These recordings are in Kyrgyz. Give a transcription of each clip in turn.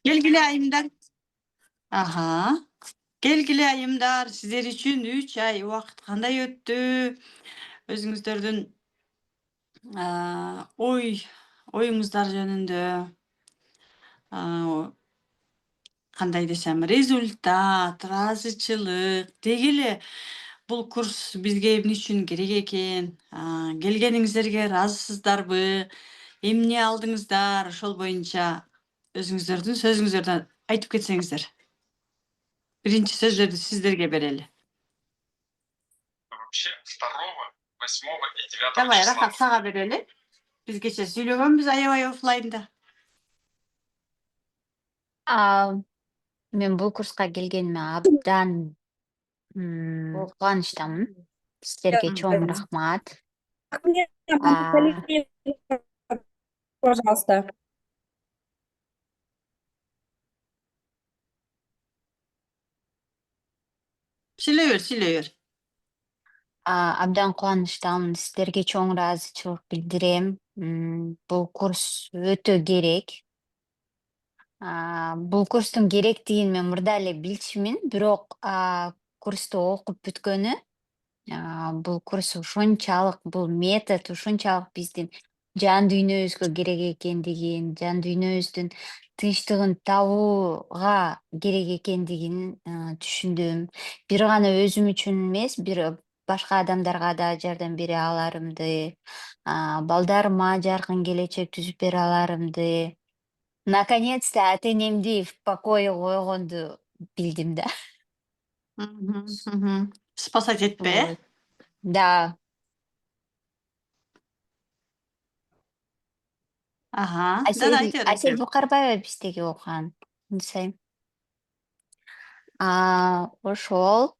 Gelgili ayımlar. Aha. Gelgili ayımlar. Sizler için 3 ay vakit kандай öttü? Özüңүздөрдүн ой оюңуздар жөнүндө aa, кандай десем, результат, ыраазычылык, деги эле бул курс бизге эмне үчүн керек экен, келгениңиздерге ыраазысыздарбы, эмне алдыңыздар, ошол боюнча өзүңүздөрдүн сөзүңүздөрдөн айтып кетсеңиздер. Биринчи сөздөрдү сиздерге берели. Вообще 2, 8 и 9 Давай, числа. Рахат, сага берели. Биз кечээ сүйлөгөнбүз аябай оффлайнда. Мен бул курска келгениме абдан кубанычтамын. Сиздерге чоң рахмат. Пожалуйста. Сүйлөй бер. Абдан кубанычтамын. Сиздерге чоң ыраазычылык билдирем. Бул курс өтө керек. Бул курстун керектигин мен мурда эле билчүмүн, бирок курсту окуп бүткөнү бул курс ушунчалык, бул метод ушунчалык биздин жан дүйнөбүзгө керек экендигин, жан дүйнөбүздүн тынчтыгын табууга керек экендигин түшүндүм. Бир гана өзүм үчүн эмес, бир башка адамдарга да жардам бере аларымды, балдарыма жаркын келечек түзүп бере аларымды. Наконец-то ата-энемди в покое койгонду билдим да. Спасать этпе, э? Вот. Да. Ага. Да, айта бер, айта Асель бер. Букарбаева биздеги окуган. Ынсайм. Ошол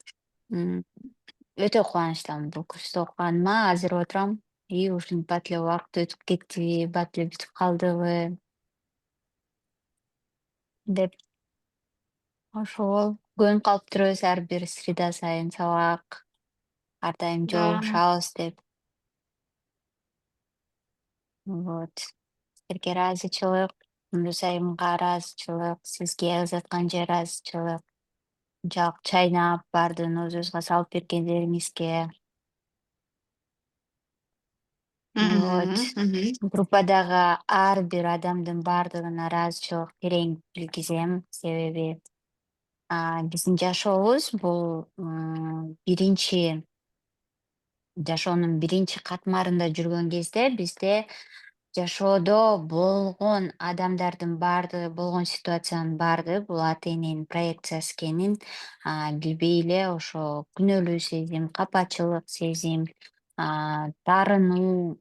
өтө кубанычтамын бул курсту окуганыма. Азыр отурам. Ушинтип бат эле убакыт өтүп кетти, бат эле бүтүп калдыбы деп. Ошол көнүп калып турбуз ар бир среда сайын сабак, ар дайым Да. жолугушабыз деп. Вот. Силерге ыраазычылык, Мундус айымга ыраазычылык, сизге Азатканжа ыраазычылык. Жак чайнап баардыгын өзүбүзгө салып бергендериңизге. Вот. Группадагы ар бир адамдын баардыгына ыраазычылык терең билгизем. Себеби биздин жашообуз бул жашоонун биринчи катмарында жүргөн кезде бизде жашоодо болгон адамдардын баардыгы, болгон ситуациянын баардыгы бул ата-эненин проекциясы экенин билбей эле ошо күнөөлүү сезим, капачылык сезим, таарынуу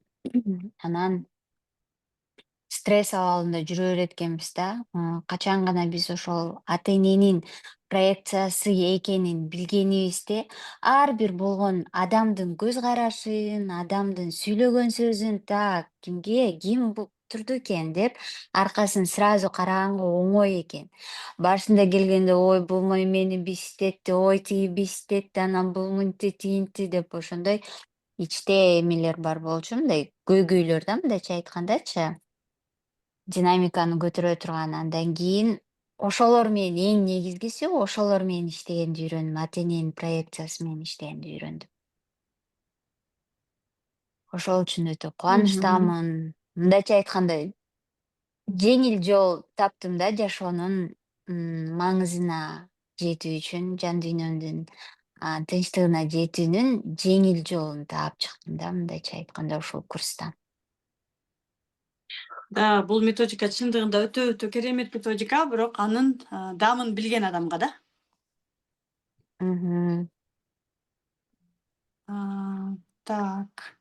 анан стресс абалында жүрө берет экенбиз да. Качан гана биз ошол ата-эненин проекциясы экенин билгенибизде ар бир болгон адамдын көз карашын, адамдын сүйлөгөн сөзүн так ким турду экен деп аркасын сразу караганга оңой экен. Башында келгенде ой бул мени биситетти, ой тиги биситетти, анан бул мынтти тигинти деп ошондой ичте эмелер бар болчу, мындай көйгөйлөр да, мындайча айткандачы. Динамиканы көтөрө турган. Андан кийин ошолор менен эң негизгиси ошолор менен иштегенди үйрөндүм. ата-эненин проекциясы менен иштегенди үйрөндүм. Ошол үчүн өтө кубанычтамын. Мындайча айтканда жеңил жол таптым да жашоонун маңызына жетүү үчүн, жан дүйнөмдүн тынчтыгына жетүүнүн жеңил жолун таап чыктым да, мындайча айтканда ушул курстан. Да, бул методика чындыгында өтө керемет методика, бирок анын дамын билген адамга да. Так.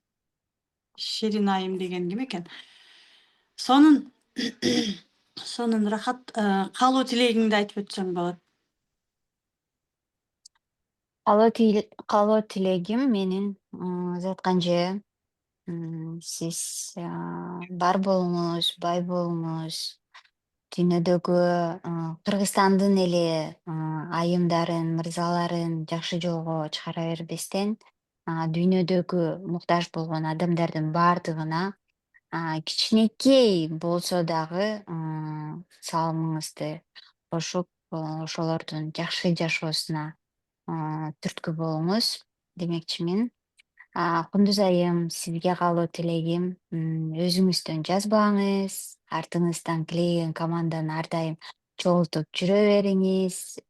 Ширин айым деген ким экен? Сонун сонун Рахат, каалоо тилегиңди айтып өтсөң болот. Каалоо тилегим менин Затканжы, сиз бар болуңуз, бай болуңуз, дүйнөдөгү Кыргызстандын эле айымдарын, мырзаларын жакшы жолго чыгара бербестен, дүйнөдөгү муктаж болгон адамдардын баардыгына кичинекей болсо дагы салымыңызды кошуп, ошолордун жакшы жашоосуна түрткү болуңуз демекчимин. Кундуз айым, сизге калуу тилегим, өзүңүздөн жазбаңыз, артыңыздан тилеген команданы ар дайым чогултуп жүрө бериңиз.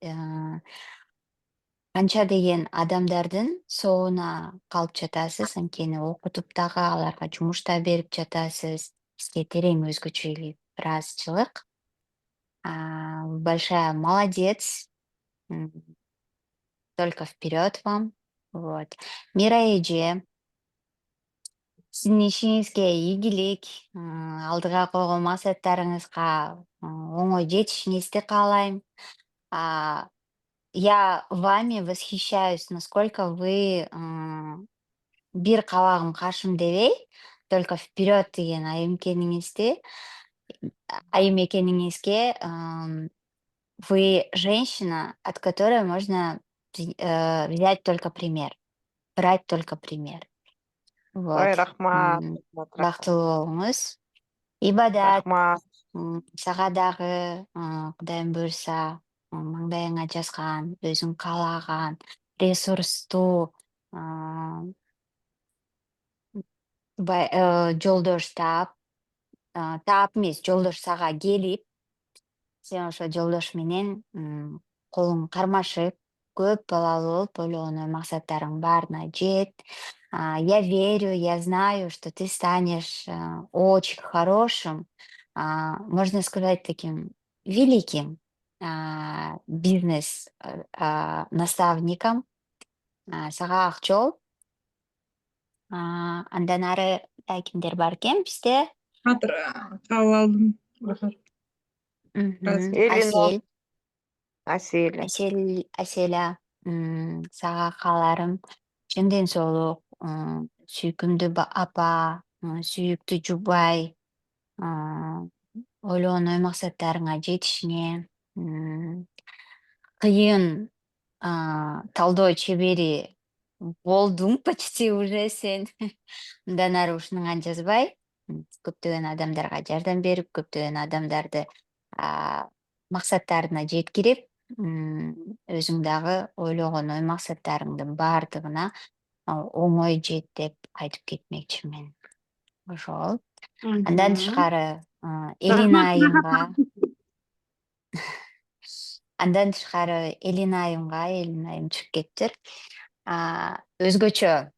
Канча деген адамдардын соогуна калып жатасыз, анткени окутуп дагы аларга жумуш да берип жатасыз. Сизге терең өзгөчө ыраазычылык. Большая молодец. Только вперед вам. Вот. Мира эже, сиздин ишиңизге ийгилик, алдыга койгон максаттарыңызга оңой жетишиңизди каалайм. Я вами восхищаюсь, насколько вы бир кабагым каршым дебей, только вперед деген айым экениңизге вы женщина, от которой можно взять только пример, брать только пример. Ой, Вот. рахмат, Бактылуу болуңуз. Ибадат рахмат. сага дагы Кудайым буюрса маңдайыңа жазган, өзүң каалаган ресурстуу жолдош таап, таап эмес, жолдош сага келип, сен ошо жолдош менен колуң кармашып, көп балалуу болуп ойлогон максаттарыңдын баарына жет. Я верю, я знаю, что ты станешь очень хорошим, можно сказать, таким великим бизнес наставником. Сага ак жол. Андан ары кимдер бар экен бизде? Кабыл алдым. Рахмат. Элина. Асель. Асель. Аселя, сага кааларым чын ден соолук, сүйкүмдүү апа, сүйүктүү жубай, ойлогон ой максаттарыңа жетишиңе, кыйын талдоо чебери болдуң почти уже сен. Мындан ары ушунуңан жазбай, көптөгөн адамдарга жардам берип, көптөгөн адамдарды максаттарына жеткирип, өзүң дагы ойлогон ой максаттарыңдын баардыгына оңой жет деп айтып кетмекчимин. Ошол. Андан тышкары Элина айымга Элина айым чыгып кетиптир. Өзгөчө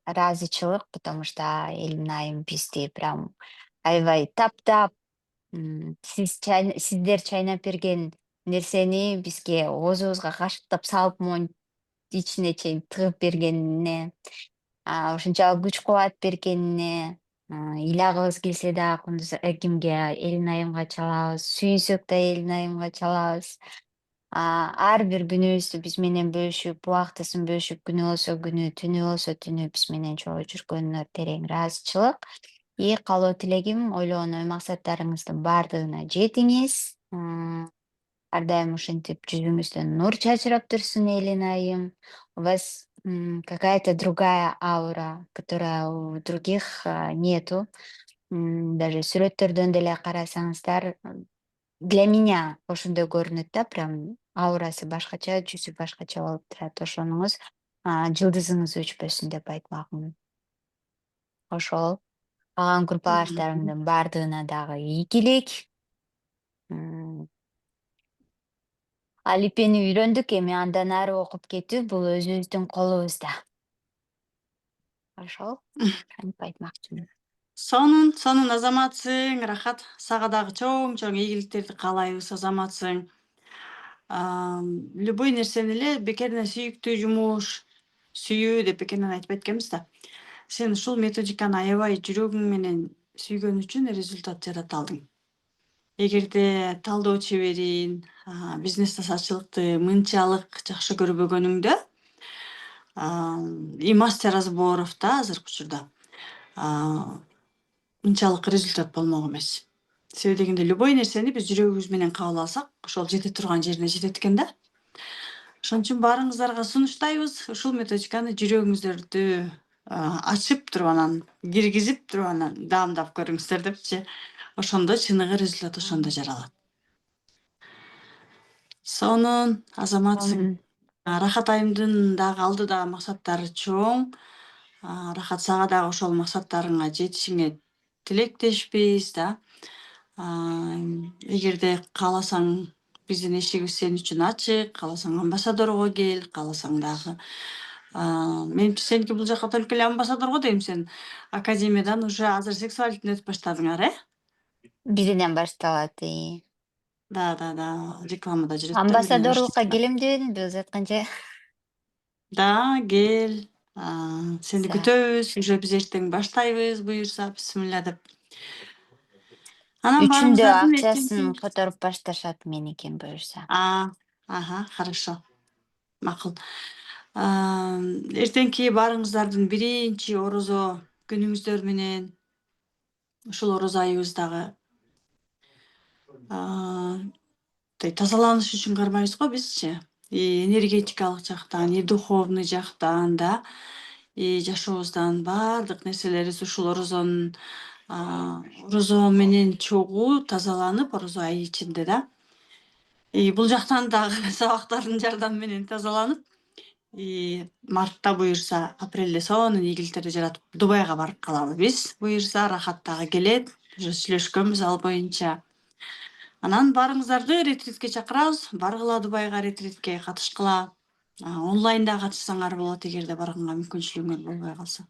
ыраазычылык, потому что Элина айым бизди прям аябай таптап, сиздер чайнап берген нерсени бизге оозубузга кашыктап салып могу ичине чейин тыгып бергенине, ушунчалык күч кубат бергенине, ыйлагыбыз келсе дагы кимге, Элина айымга чалабыз, сүйүнсөк да Элина айымга чалабыз. Ар бир күнүбүздү биз менен бөлүшүп, убактысын бөлүшүп, күнү болсо күнү, түнү болсо түнү биз менен чогуу жүргөнүнө терең ыраазычылык. Калуу тилегим, ойлогон ой максаттарыңыздын баардыгына жетиңиз. Ар дайым ушинтип жүзүңүздөн нур чачырап турсун, Элина айым. У вас какая-то другая аура, которая у других нету. Даже сүрөттөрдөн деле карасаңыздар, для меня ошондой көрүнөт да, прям аурасы башкача, жүзү башкача болуп турат. Ошонуңуз жылдызыңыз өчпөсүн деп айтмакмын. Ошол. Калган курпалаштарымдын баардыгына дагы ийгилик. Алипени үйрөндүк, эми андан ары окуп кетүү бул өзүбүздүн колубузда. Ошол. Антип айтмакчымын. Сонун азаматсың, рахат. Сага дагы чоң ийгиликтерди каалайбыз, азаматсың. Любой нерсени эле бекеринен сүйүктүү жумуш, сүйүү деп бекеринен айтпайт экенбиз да. Сен ушул методиканы аябай жүрөгүң менен сүйгөн үчүн результат жарата алдың. Эгерде талдоо чеберин, бизнес тасачылыкты мынчалык жакшы көрбөгөнүңдө, и мастер разборов да азыркы учурда мынчалык результат болмок эмес. Себеби дегенде любой нерсени биз жүрөгүбүз менен кабыл алсак, ошол жете турган жерине жетет экен да. Ошон үчүн баарыңыздарга сунуштайбыз ушул методиканы жүрөгүңүздөрдү ачып туруп анан киргизип туруп анан даамдап көрүңүздөр депчи. Ошондо чыныгы результат ошондо жаралат. Сонун азаматсың. Рахат айымдын дагы алдыдагы максаттары чоң. Рахат сага дагы ошол максаттарыңа жетишиңе тилектешпиз да. Эгерде кааласаң биздин эшигибиз сен үчүн ачык, кааласаң амбассадорго кел, кааласаң дагы. Менимче сеники бул жака только эле амбассадорго дейм, сен академиядан уже азыр сексуалдыктан өтүп баштадыңар, Биринен башталат. Да, рекламада жүрөт да. Амбассадорлукка келем дебедимби өзү айтканча? Да, кел. Сени За. күтөбүз. Уже биз эртең баштайбыз, буюрса, бисмилла деп. Анан Үчүндө баарыңыздардын акчасын которуп башташат меникин буюрса. Хорошо. Макул. Эртеңки баарыңыздардын биринчи орозо күнүңүздөр менен ушул орозо айыбыздагы тазаланыш үчүн кармайбыз го бизчи. И энергетикалык жактан, и духовный жактан да, и жашообуздан баардык нерселерибиз ушул орозонун орозо менен чогуу тазаланып, орозо айы ичинде да. И бул жактан дагы сабактардын жардамы менен тазаланып, и мартта буюрса, апрелде сонун ийгиликтерди жаратып Дубайга барып калалы биз. Буюрса, Рахат дагы келет. Уже сүйлөшкөнбүз ал боюнча. Анан баарыңыздарды ретритке чакырабыз. Баргыла Дубайга ретритке катышкыла. Онлайн да катышсаңар болот, эгерде барганга мүмкүнчүлүгүңөр болбой калса.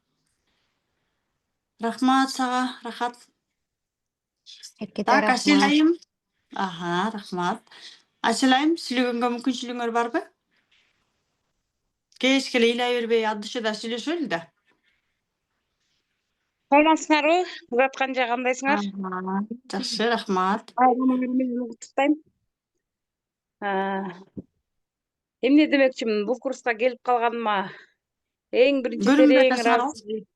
Рахмат сага, Рахат. Эки Так, тарап. Аселайым. Рахмат. Аселайым, сүйлөгөнгө мүмкүнчүлүгүңөр барбы? Кечке эле ыйлай бербей, ат дүйшөдө сүйлөшөлү да. Саламатсыңарбы? Узатканча кандайсыңар? Жакшы, рахмат. Байрамыңар менен куттуктайм. Эмне демекчимин, бул курска келип калганыма эң биринчи Көрүнбөй терең атасыңар го. ыраазычылык.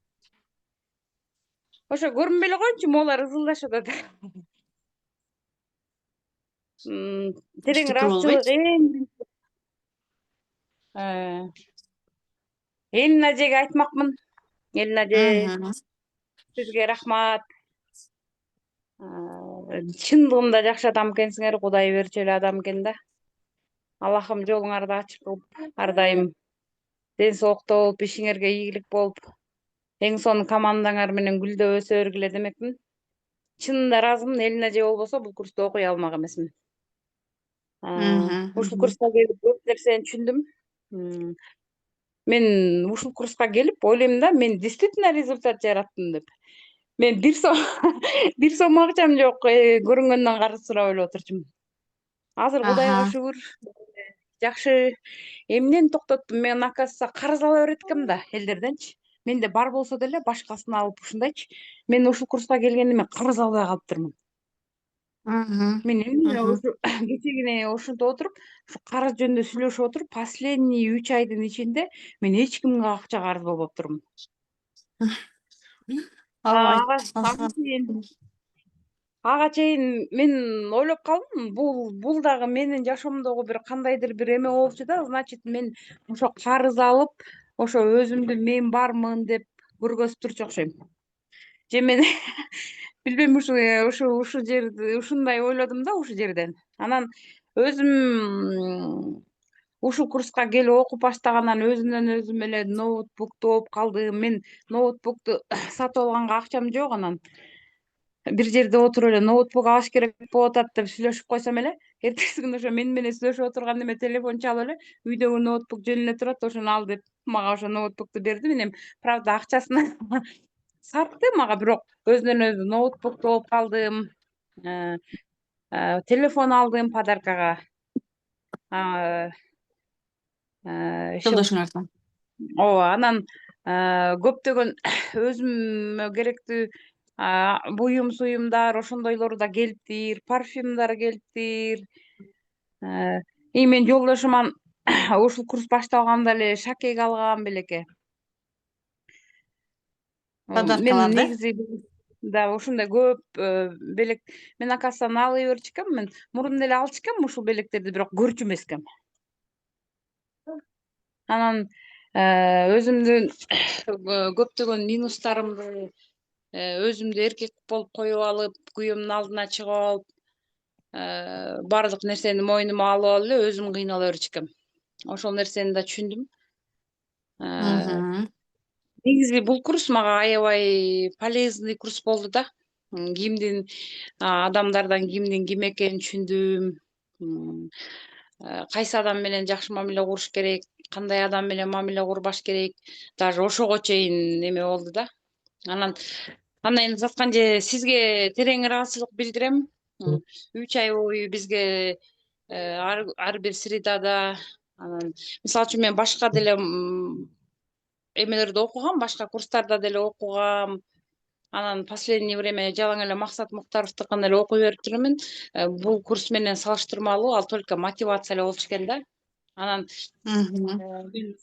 Ошо көрүнбөй эле коеюнчу, могулар ызылдашып атат. Терең Эчтеке ыраазычылык болбойт. эң биринчи. Элин ажеге айтмакмын. Элин аже, сизге рахмат. Чындыгында жакшы адам экенсиңер, Кудай берчү эле адам экен да. Аллахым жолуңарды ачык кылып, ар дайым ден соолукта болуп, ишиңерге ийгилик болуп, эң сонун командаңар менен гүлдөп өсө бергиле демекмин. Чынында ыраазымын, Элин эже болбосо бул курсту окуй алмак эмесмин. Ушул курска келип көп нерсени түшүндүм. Мен ушул курска келип ойлойм да, мен действительно результат жараттым деп. Мен бир сом акчам жок, көрүнгөндөн карыз сурап эле отурчумун. Азыр Кудайга шүгүр, жакшы. Эмнени токтоттум? Мен, оказывается, карыз ала берет экенмин да элдерденчи. Менде бар болсо деле башкасын алып ушундайчы. Мен ушул курска келгенде мен карыз албай калыптырмын. Мен эмне ушу кечегине ушинтип отуруп, ушу карыз жөнүндө сүйлөшүп отуруп, последний 3 айдын ичинде мен эч кимге акча карыз болбоптурмун. Ага чейин мен ойлоп калдым, бул дагы менин жашоомдогу бир кандайдыр бир эме болчу да, значит, мен ошо карыз алып, ошо өзүмдү мен бармын деп көргөзүп турчу окшойм. Же мен билбейм, ушу жерди ушундай ойлодум да ушул жерден. Анан өзүм ушул курска келип окуп баштагандан өзүмдөн өзүм эле ноутбукту алып калдым. Мен ноутбукту сатып алганга акчам жок, анан бир жерде отуруп эле ноутбук алыш керек болуп атат деп сүйлөшүп койсом эле, эртеси күнү ошо мени менен сүйлөшүп отурганда эме телефон чалып эле, үйдөгү ноутбук жөн эле турат, ошону ал деп мага ошо ноутбукту берди. Мен правда акчасын сатты мага, бирок өзүнөн өзү ноутбукту алып калдым. Телефон алдым подаркага. Жолдошуңардан. Ооба, анан көптөгөн өзүмө керектүү буюм суюмдар, ошондойлор да келиптир, парфюмдар келиптир. И мен жолдошуман ушул курс башталганда эле шакек алгам белеке. Подаркалар Мен да? негизи да ушундай көп белек мен, оказывается, алый берчү экенмин. Мен мурун эле алчу экенмин ушул белектерди, бирок көрчү эмес экенмин. Анан Өзүмдүн көптөгөн минустарымды өзүмдү эркек болуп коюп алып, күйөөмдүн алдына чыгып алып, баардык нерсени мойнума алып алып эле өзүм кыйнала берчүкөм. Ошол нерсени да түшүндүм. Негизи бул курс мага аябай полезный курс болду да. Кимдин адамдардан кимдин ким экенин түшүндүм. Кайсы адам менен жакшы мамиле куруш керек, кандай адам менен мамиле курбаш керек, даже ошого чейин неме болду да. Анан заткан же сизге терең ыраазычылык билдирем. 3 ай бою бизге ар бир средада, анан мисалы үчүн мен башка деле эмелерде окугам, башка курстарда деле окугам. Анан последнее время жалаң эле Максат Муктаровдукун эле окуй берип жүрмүн. Бул курс менен салыштырмалуу ал только мотивация эле болчу экен да. Анан мен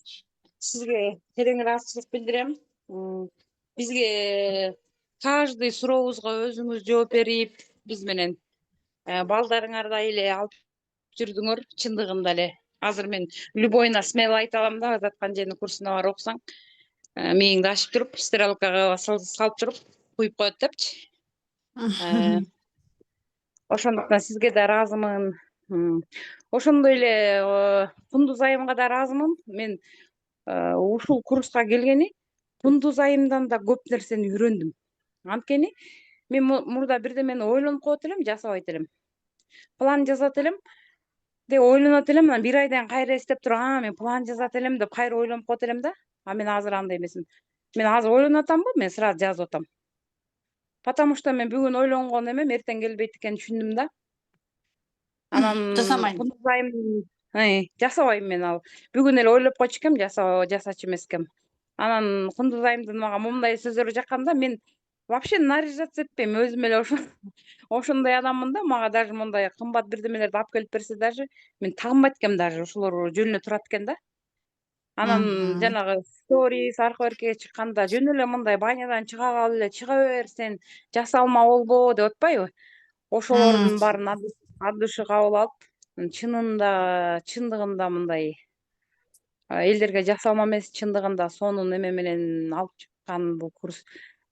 сизге терең ыраазычылык билдирем. Бизге каждый сурообузга өзүңүз жооп берип, биз менен балдарыңардай эле алып жүрдүңөр, чындыгында эле. Азыр мен любойуна смело айта алам да, Затканженин курсуна барып окусаң, мээңди ачып туруп, стрелкага салып туруп, куюп коет депчи. Ошондуктан сизге да ыраазымын. Ошондой эле Кундуз айымга да ыраазымын. Мен ушул курска келгени Кундуз айымдан да көп нерсени үйрөндүм. Анткени мен мурда бирдемени ойлонуп коет элем, жасабайт элем. План жазат элем, де ойлонот элем, анан 1 айдан кайра эстеп туруп, мен план жазат элем деп кайра ойлонуп коет элем да. А мен азыр андай эмесмин. Мен азыр ойлонуп атамбы, мен сразу жазып атам. Потому что мен бүгүн ойлонгон эмем эртең келбейт экенин түшүндүм да. Анан Жасамайм. Кундуз айым жасабайм мен ал. Бүгүн эле ойлоп койчу экем, жасачу эмес экем. Анан Кундуз айымдын мага мындай сөздөрү жакканда мен вообще наряжаться этпейм, өзүм эле ошондой адаммын да. Мага даже мындай кымбат бирдемелерди алып келип берсе даже мен тагынбайт экем, даже ошолор жөнүнө турат экен да. Анан жанагы сторис арка-беркеге чыкканда жөн эле мындай банядан чыга калып эле чыга бер, сен жаса алма болбо деп атпайбы? Ошолордун баарын от души кабыл алып, чындыгында мындай элдерге жаса алма эмес, чындыгында сонун эме менен алып чыккан бул курс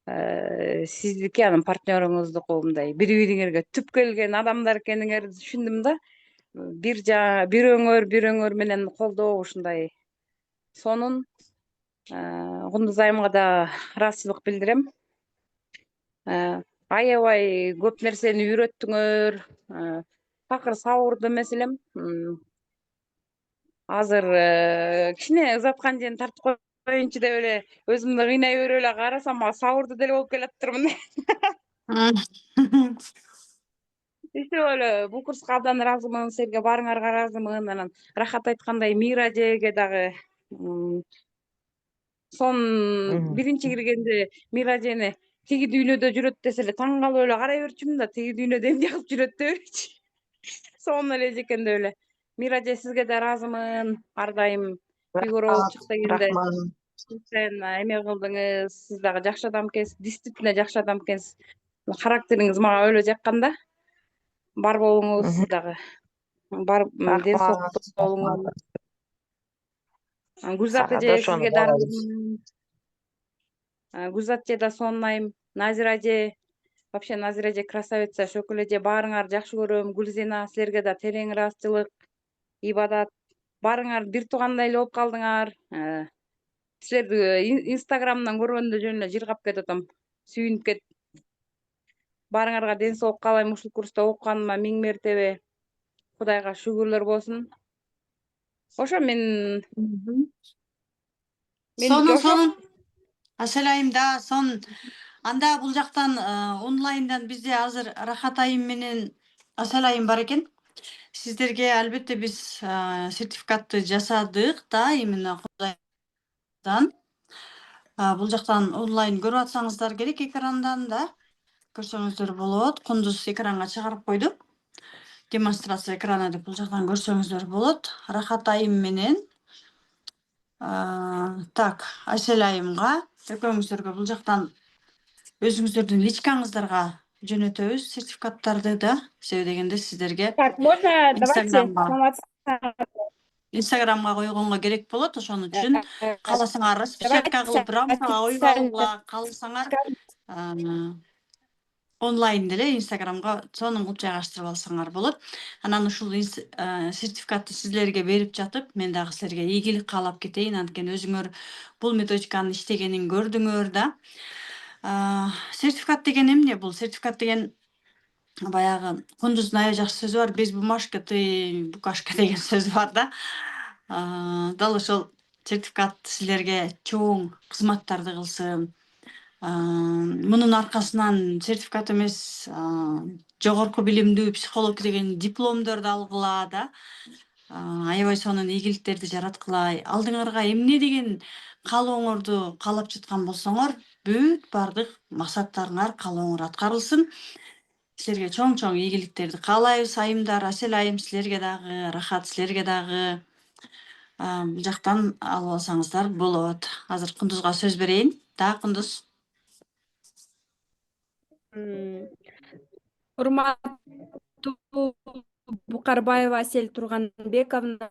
сиздики, анан партнерыңыздыкы, мындай бири-бириңерге түп келген адамдар экениңерди түшүндүм да. Бирөөңөр менен колдоо ушундай сонун. Кундуз айымга да ыраазычылык билдирем. Аябай көп нерсени үйрөттүңөр. Такыр сабырдуу эмес элем. Азыр кичине Затканжени тартып коеюнчу деп эле өзүмдү кыйнай берип эле карасам, сабырдуу деле болуп келатырмын. Иши эле бул курска абдан ыраазымын, силерге баарыңарга ыраазымын. Анан Рахат айткандай Мира эжеге дагы биринчи киргенде Мира эжени тиги дүйнөдө жүрөт десе эле таң калып эле карай берчүмүн да, тиги дүйнөдө эмне кылып жүрөт дебечи. Сонун эле эже экен деп эле. Мира эже, сизге да ыраазымын. Ар дайым фигура болуп чык дегенде сен эме кылдыңыз, сиз дагы жакшы адам экенсиз, действительно жакшы адам экенсиз. Характериңиз мага өлө жаккан да. Бар болуңуз, сиз дагы. Бар ден соолукта болуңуз. Гүлзат эже, сизге да ыраазымын. Гүлзат эже да сонун. Назира эже, вообще Назира эже красавица, Шөкүл эже, баарыңарды жакшы көрөм. Гүлзина, силерге да терең ыраазычылык. Ибадат, баарыңар бир туугандай эле болуп калдыңар. Силерди Инстаграмдан көргөндө жөн эле жыргап кетип атам. Сүйүнүп кетип. Баарыңарга ден соолук каалайм. Ушул курста окуганыма 1000 мертебе. Кудайга шүгүрлөр болсун. Ошо мен Сонун. Аселайым да сонун. Анда бул жактан онлайндан бизде азыр Рахат айым менен Аселайым бар экен. Сиздерге албетте биз сертификатты жасадык да, именно Кудайдан. Бул жактан онлайн көрүп атсаңыздар керек, экрандан да көрсөңүздөр болот. Кундуз экранга чыгарып койду. Демонстрация экраны деп бул жактан көрсөңүздөр болот. Рахат айым менен так, Аселайымга экөөңүздөргө бул жактан өзүңүздөрдүн личкаңыздарга жөнөтөбүз сертификаттарды да. Себеби дегенде сиздерге Так, можно, давайте, Инстаграмга Инстаграмга койгонго керек болот. Ошон үчүн кааласаңар распечатка кылып рамкага коюп алууга кааласаңар онлайн деле Инстаграмга сонун кылып жайгаштырып алсаңар болот. Анан ушул сертификатты силерге берип жатып, мен дагы силерге ийгилик каалап кетейин. Анткени өзүңөр бул методиканын иштегенин көрдүңөр да. Сертификат деген эмне? Бул сертификат деген баягы кундуздун аябай жакшы сөзү бар. Без бумажка ты букашка деген сөзү бар да. Дал ошол сертификат силерге чоң кызматтарды кылсын. Мунун аркасынан сертификат эмес, жогорку билимдүү психолог деген дипломдорду алгыла да. Аябай сонун ийгиликтерди жараткыла. Алдыңарга эмне деген каалооңорду каалап жаткан болсоңор, бүт бардык максаттарыңар, каалооңор аткарылсын. Силерге чоң ийгиликтерди каалайбыз. Айымдар, Асел айым силерге дагы, Рахат силерге дагы бул жактан алып алсаңыздар болот. Азыр Кундузга сөз берейин. Да, Кундуз. Урматтуу Букарбаева Асель Турганбековна,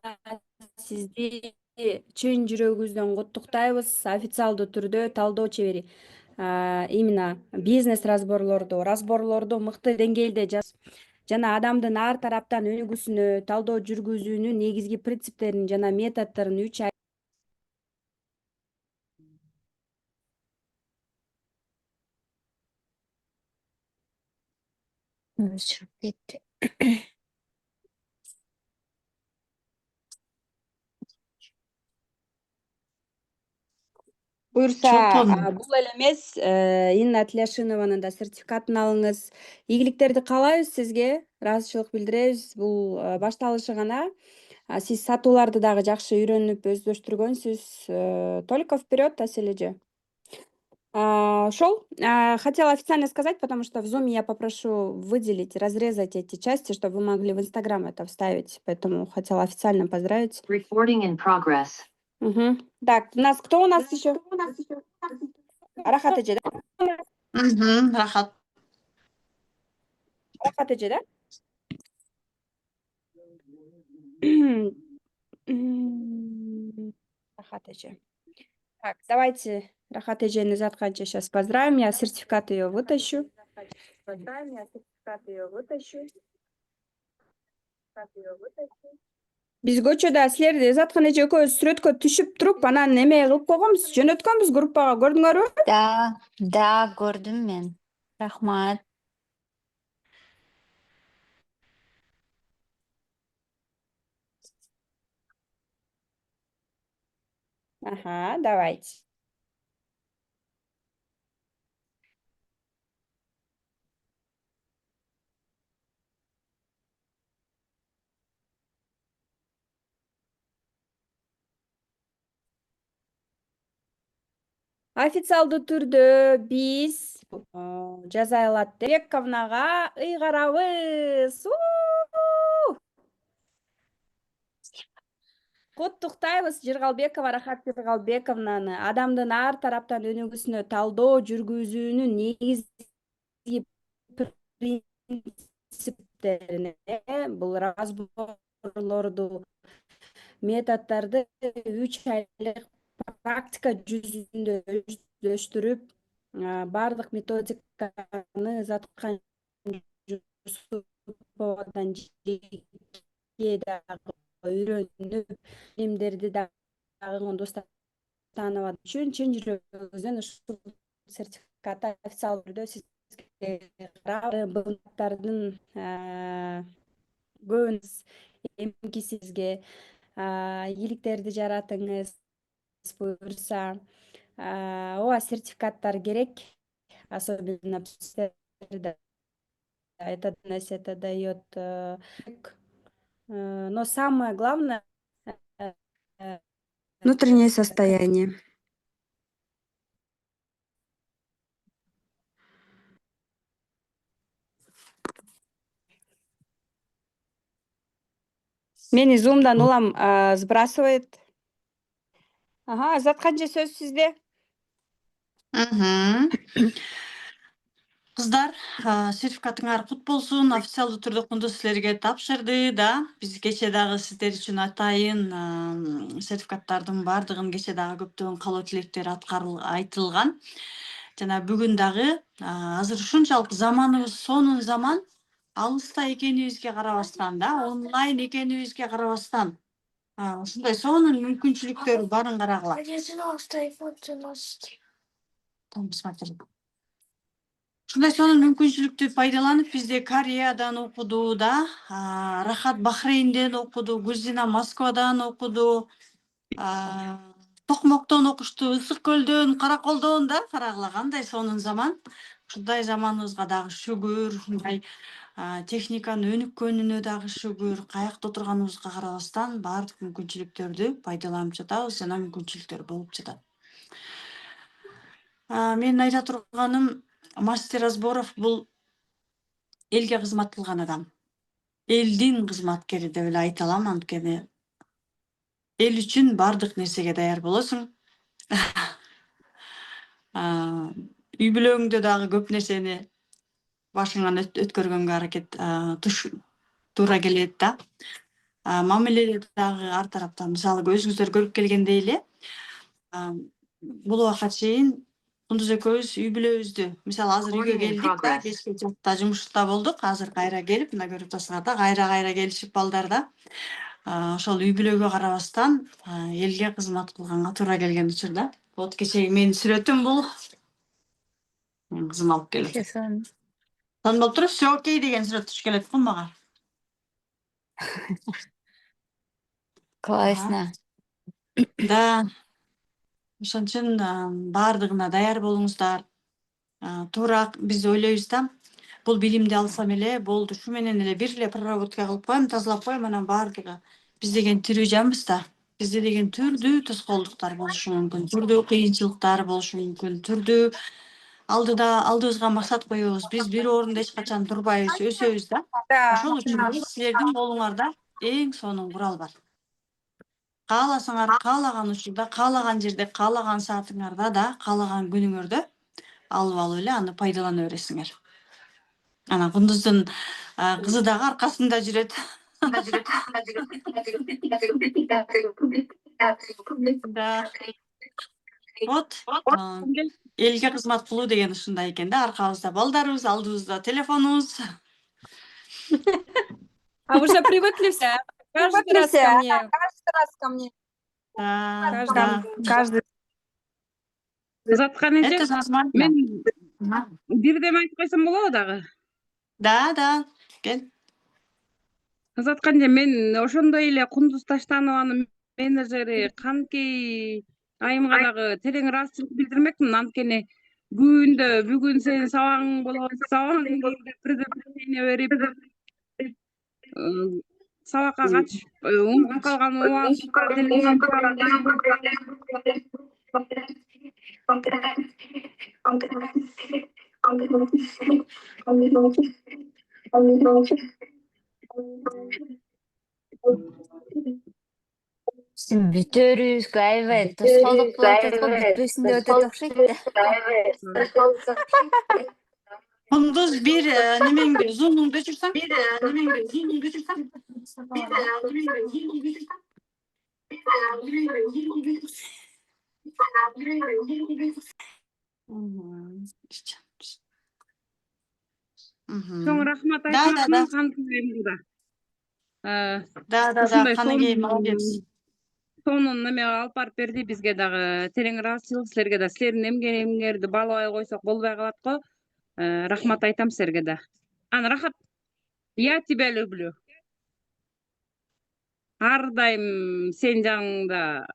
сизди чын жүрөгүбүздөн куттуктайбыз. Официалдуу түрдө талдоо чебери. Именно бизнес разборлорду мыкты деңгээлде жана адамдын ар тараптан өнүгүүсүнө, талдоо жүргүзүүнүн негизги принциптерин жана методдорун 3 ай Өчүрүп кетти. Буюрса, Чолпон. бул эле эмес, Инна Тляшинованын да сертификатын алыңыз. Ийгиликтерди каалайбыз сизге, ыраазычылык билдиребиз. Бул башталышы гана. Сиз сатууларды дагы жакшы үйрөнүп, өздөштүргөнсүз. Только вперед, Асель эже. Ошол. Хотела официально сказать, потому что в Zoom я попрошу выделить, разрезать эти части, чтобы вы могли в Инстаграм это вставить. Поэтому хотела официально поздравить. Recording in progress. Так, кто у нас еще? Рахат эже, да? Рахат. Рахат эже, да? Рахат эже. Так, давайте Рахат эжени затканча сейчас поздравим. Я сертификат ее вытащу. Биз көчөдө силерди Заткан эже экөөбүз сүрөткө түшүп туруп, анан эме кылып койгонбуз, жөнөткөнбүз группага. Көрдүңөрбү? Да, көрдүм мен. Рахмат. Ага, давайте. Официалдуу түрдө биз жаза алат Бековнага ыйгарабыз. Куттуктайбыз Жыргалбекова Рахат Жыргалбековнаны адамдын ар тараптан өнүгүүсүнө талдоо жүргүзүүнүн негизги принциптерине, бул разборлорду, методдорду 3 айлык практика жүзүндө өздөштүрүп, бардык методиканы Заткан Жусуповадан жеке дагы үйрөнүп, билимдерди дагы Кундуз үчүн чын жүрөгүбүздөн ушул сертификатты официалдуу түрдө сизге караптардын көбүн эмки сизге ийгиликтерди жаратыңыз. Буюрса, ооба сертификаттар керек, особенно это дает, но самое главное внутреннее состояние. Мени Zoom'дан улам сбрасывает. Ага, Заткан же сөз сизде. Кыздар, сертификатыңар кут болсун. Официалдуу түрдө Кундуз силерге тапшырды да. Биз кече дагы сиздер үчүн атайын сертификаттардын бардыгын кече дагы көптөгөн каалоо тилектер айтылган. Жана бүгүн дагы азыр ушунчалык заманыбыз сонун заман, алыста экенибизге карабастан да, онлайн экенибизге карабастан, ушундай сонун мүмкүнчүлүктөр барын карагыла. Там посмотри. Ушундай сонун мүмкүнчүлүктү пайдаланып, бизде Кореядан окуду да, Рахат Бахрейнден окуду, Гүлзина Москвадан окуду, Токмоктон окушту, Ысык көлдөн, Караколдон да, карагыла кандай сонун заман. Ушундай заманыбызга дагы шүгүр, ушундай техниканын өнүккөнүнө дагы шүгүр, каякта отурганыбызга карабастан баардык мүмкүнчүлүктөрдү пайдаланып жатабыз жана мүмкүнчүлүктөр болуп жатат. Менин айта турганым, мастер Разборов бул элге кызмат кылган адам. Элдин кызматкери деп эле айта алам, анткени эл үчүн баардык нерсеге даяр болосуң. Үй бүлөңдө дагы көп нерсени башыңан өткөргөнгө аракет туура келет да. Мамиледе дагы ар тараптан, мисалы өзүңүздөр көрүп келгендей эле, бул убакка чейин Кундуз экөөбүз үй бүлөбүздү, мисалы азыр үйгө келдик да, кечке жакта жумушта болдук, азыр кайра келип, мына көрүп турасыңар да, кайра келишип балдар да. Ошол үй бүлөгө карабастан элге кызмат кылганга туура келген учурда. Вот кечеги менин сүрөтүм бул. Мен кызым алып келди. Танып туруп, все окей деген сүрөт түшүп келет го мага. Классно. Да. Ошон үчүн баардыгына даяр болуңуздар. Туура биз ойлойбуз да, бул билимди алсам эле болду, ушу менен эле бир эле проработка кылып коем, тазалап коем, анан баардыгы. Биз деген тирүү жанбыз да. Бизде деген түрдүү тоскоолдуктар болушу мүмкүн, түрдүү кыйынчылыктар болушу мүмкүн, түрдүү алдыбызга максат коебуз. Биз бир орунда эч качан турбайбыз, өсөбүз да. Ошол үчүн силердин колуңарда эң сонун курал бар. Кааласаңар, каалаган учурда, каалаган жерде, каалаган саатыңарда да, каалаган күнүңөрдө алып эле аны пайдалана бересиңер. Анан Кундуздун кызы дагы аркасында жүрөт. Да. Вот, элге кызмат кылуу деген ушундай экен да, аркабызда балдарыбыз, алдыбызда телефонубуз. А вы же привыкли все. Каждый раз ко мне. Каждый Узаткан эже, Это нормально. мен бирдеме айтып койсом болобу дагы? Да, кел. Узаткан эже, мен ошондой эле Кундуз Таштанованын менеджери Канкей айымга дагы терең ыраазычылык билдирмекмин, анткени бүгүн сенин сабагың болот, сабагың кийинде предупреждение берип, сабакка катышып унутуп калган убагында Биздин бүтөөрүбүзгө аябай тоскоолдук болуп атат го, бүтпөсүн деп атат окшойт да. Кундуз бир немеңди, зумуңду өчүрсөң. чоң рахмат Да. айтмакмын Канкей айымга да. Да, Каныгей, молодец. Сонун неме алып барып берди бизге дагы. Терең ыраазычылык силерге да. Силердин эмгегиңерди баалабай койсок болбой калат го. Рахмат айтам силерге да. Рахат, я тебя люблю. Ар дайым сен жагыңда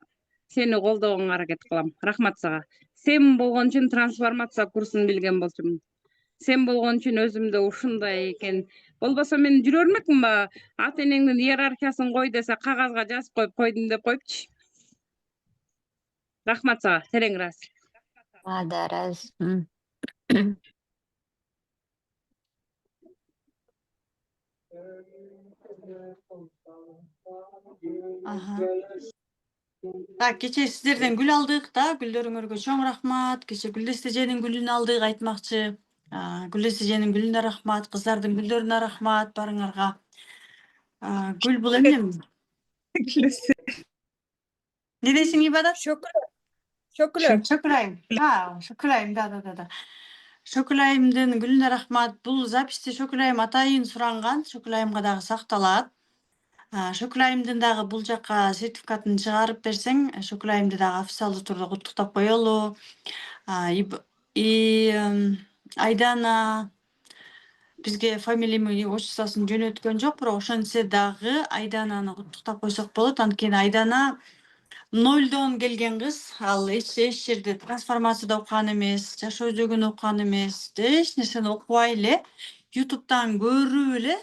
сени колдогонго аракет кылам. Рахмат сага. Сен болгон үчүн трансформация курсун билген болчумун. Сен болгон үчүн өзүмдө ушундай экен. Болбосо мен жүрө бермекмин ба? Ата энеңдин иерархиясын кой десе, кагазга жазып коюп койдум деп коюпчу. Рахмат сага, терең ыраазычылык. Да, раз. Так, кече сиздерден гүл алдык да, гүлдөрүңөргө чоң рахмат. Кече Гүлдестеженин гүлүн алдык айтмакчы. Гүл эженин гүлүнө рахмат, кыздардын гүлдөрүнө рахмат барыңарга. Гүл бул эмне? Не дейсиң, Ибадат? Шөкүлө. Шөкүлайым. Шөкүлайым, да. Шөкүлайымдын гүлүнө рахмат. Бул записьте Шөкүлайым атайын суранган. Шөкүлайымга дагы сакталат. Шөкүлайымдын дагы бул жакка сертификатын чыгарып берсең, Шөкүлайымды дагы официалдуу турда куттуктап коелу. Айдана бизге фамилияны отчествосын жөнөткөн жок, бирок ошентсе дагы Айдананы куттуктап койсок болот. Анткени Айдана нольдон келген кыз. Ал эч жерде трансформацияда окуган эмес, жашоо жөгүн окуган эмес, эч нерсени окубай эле ютубтан көрүп эле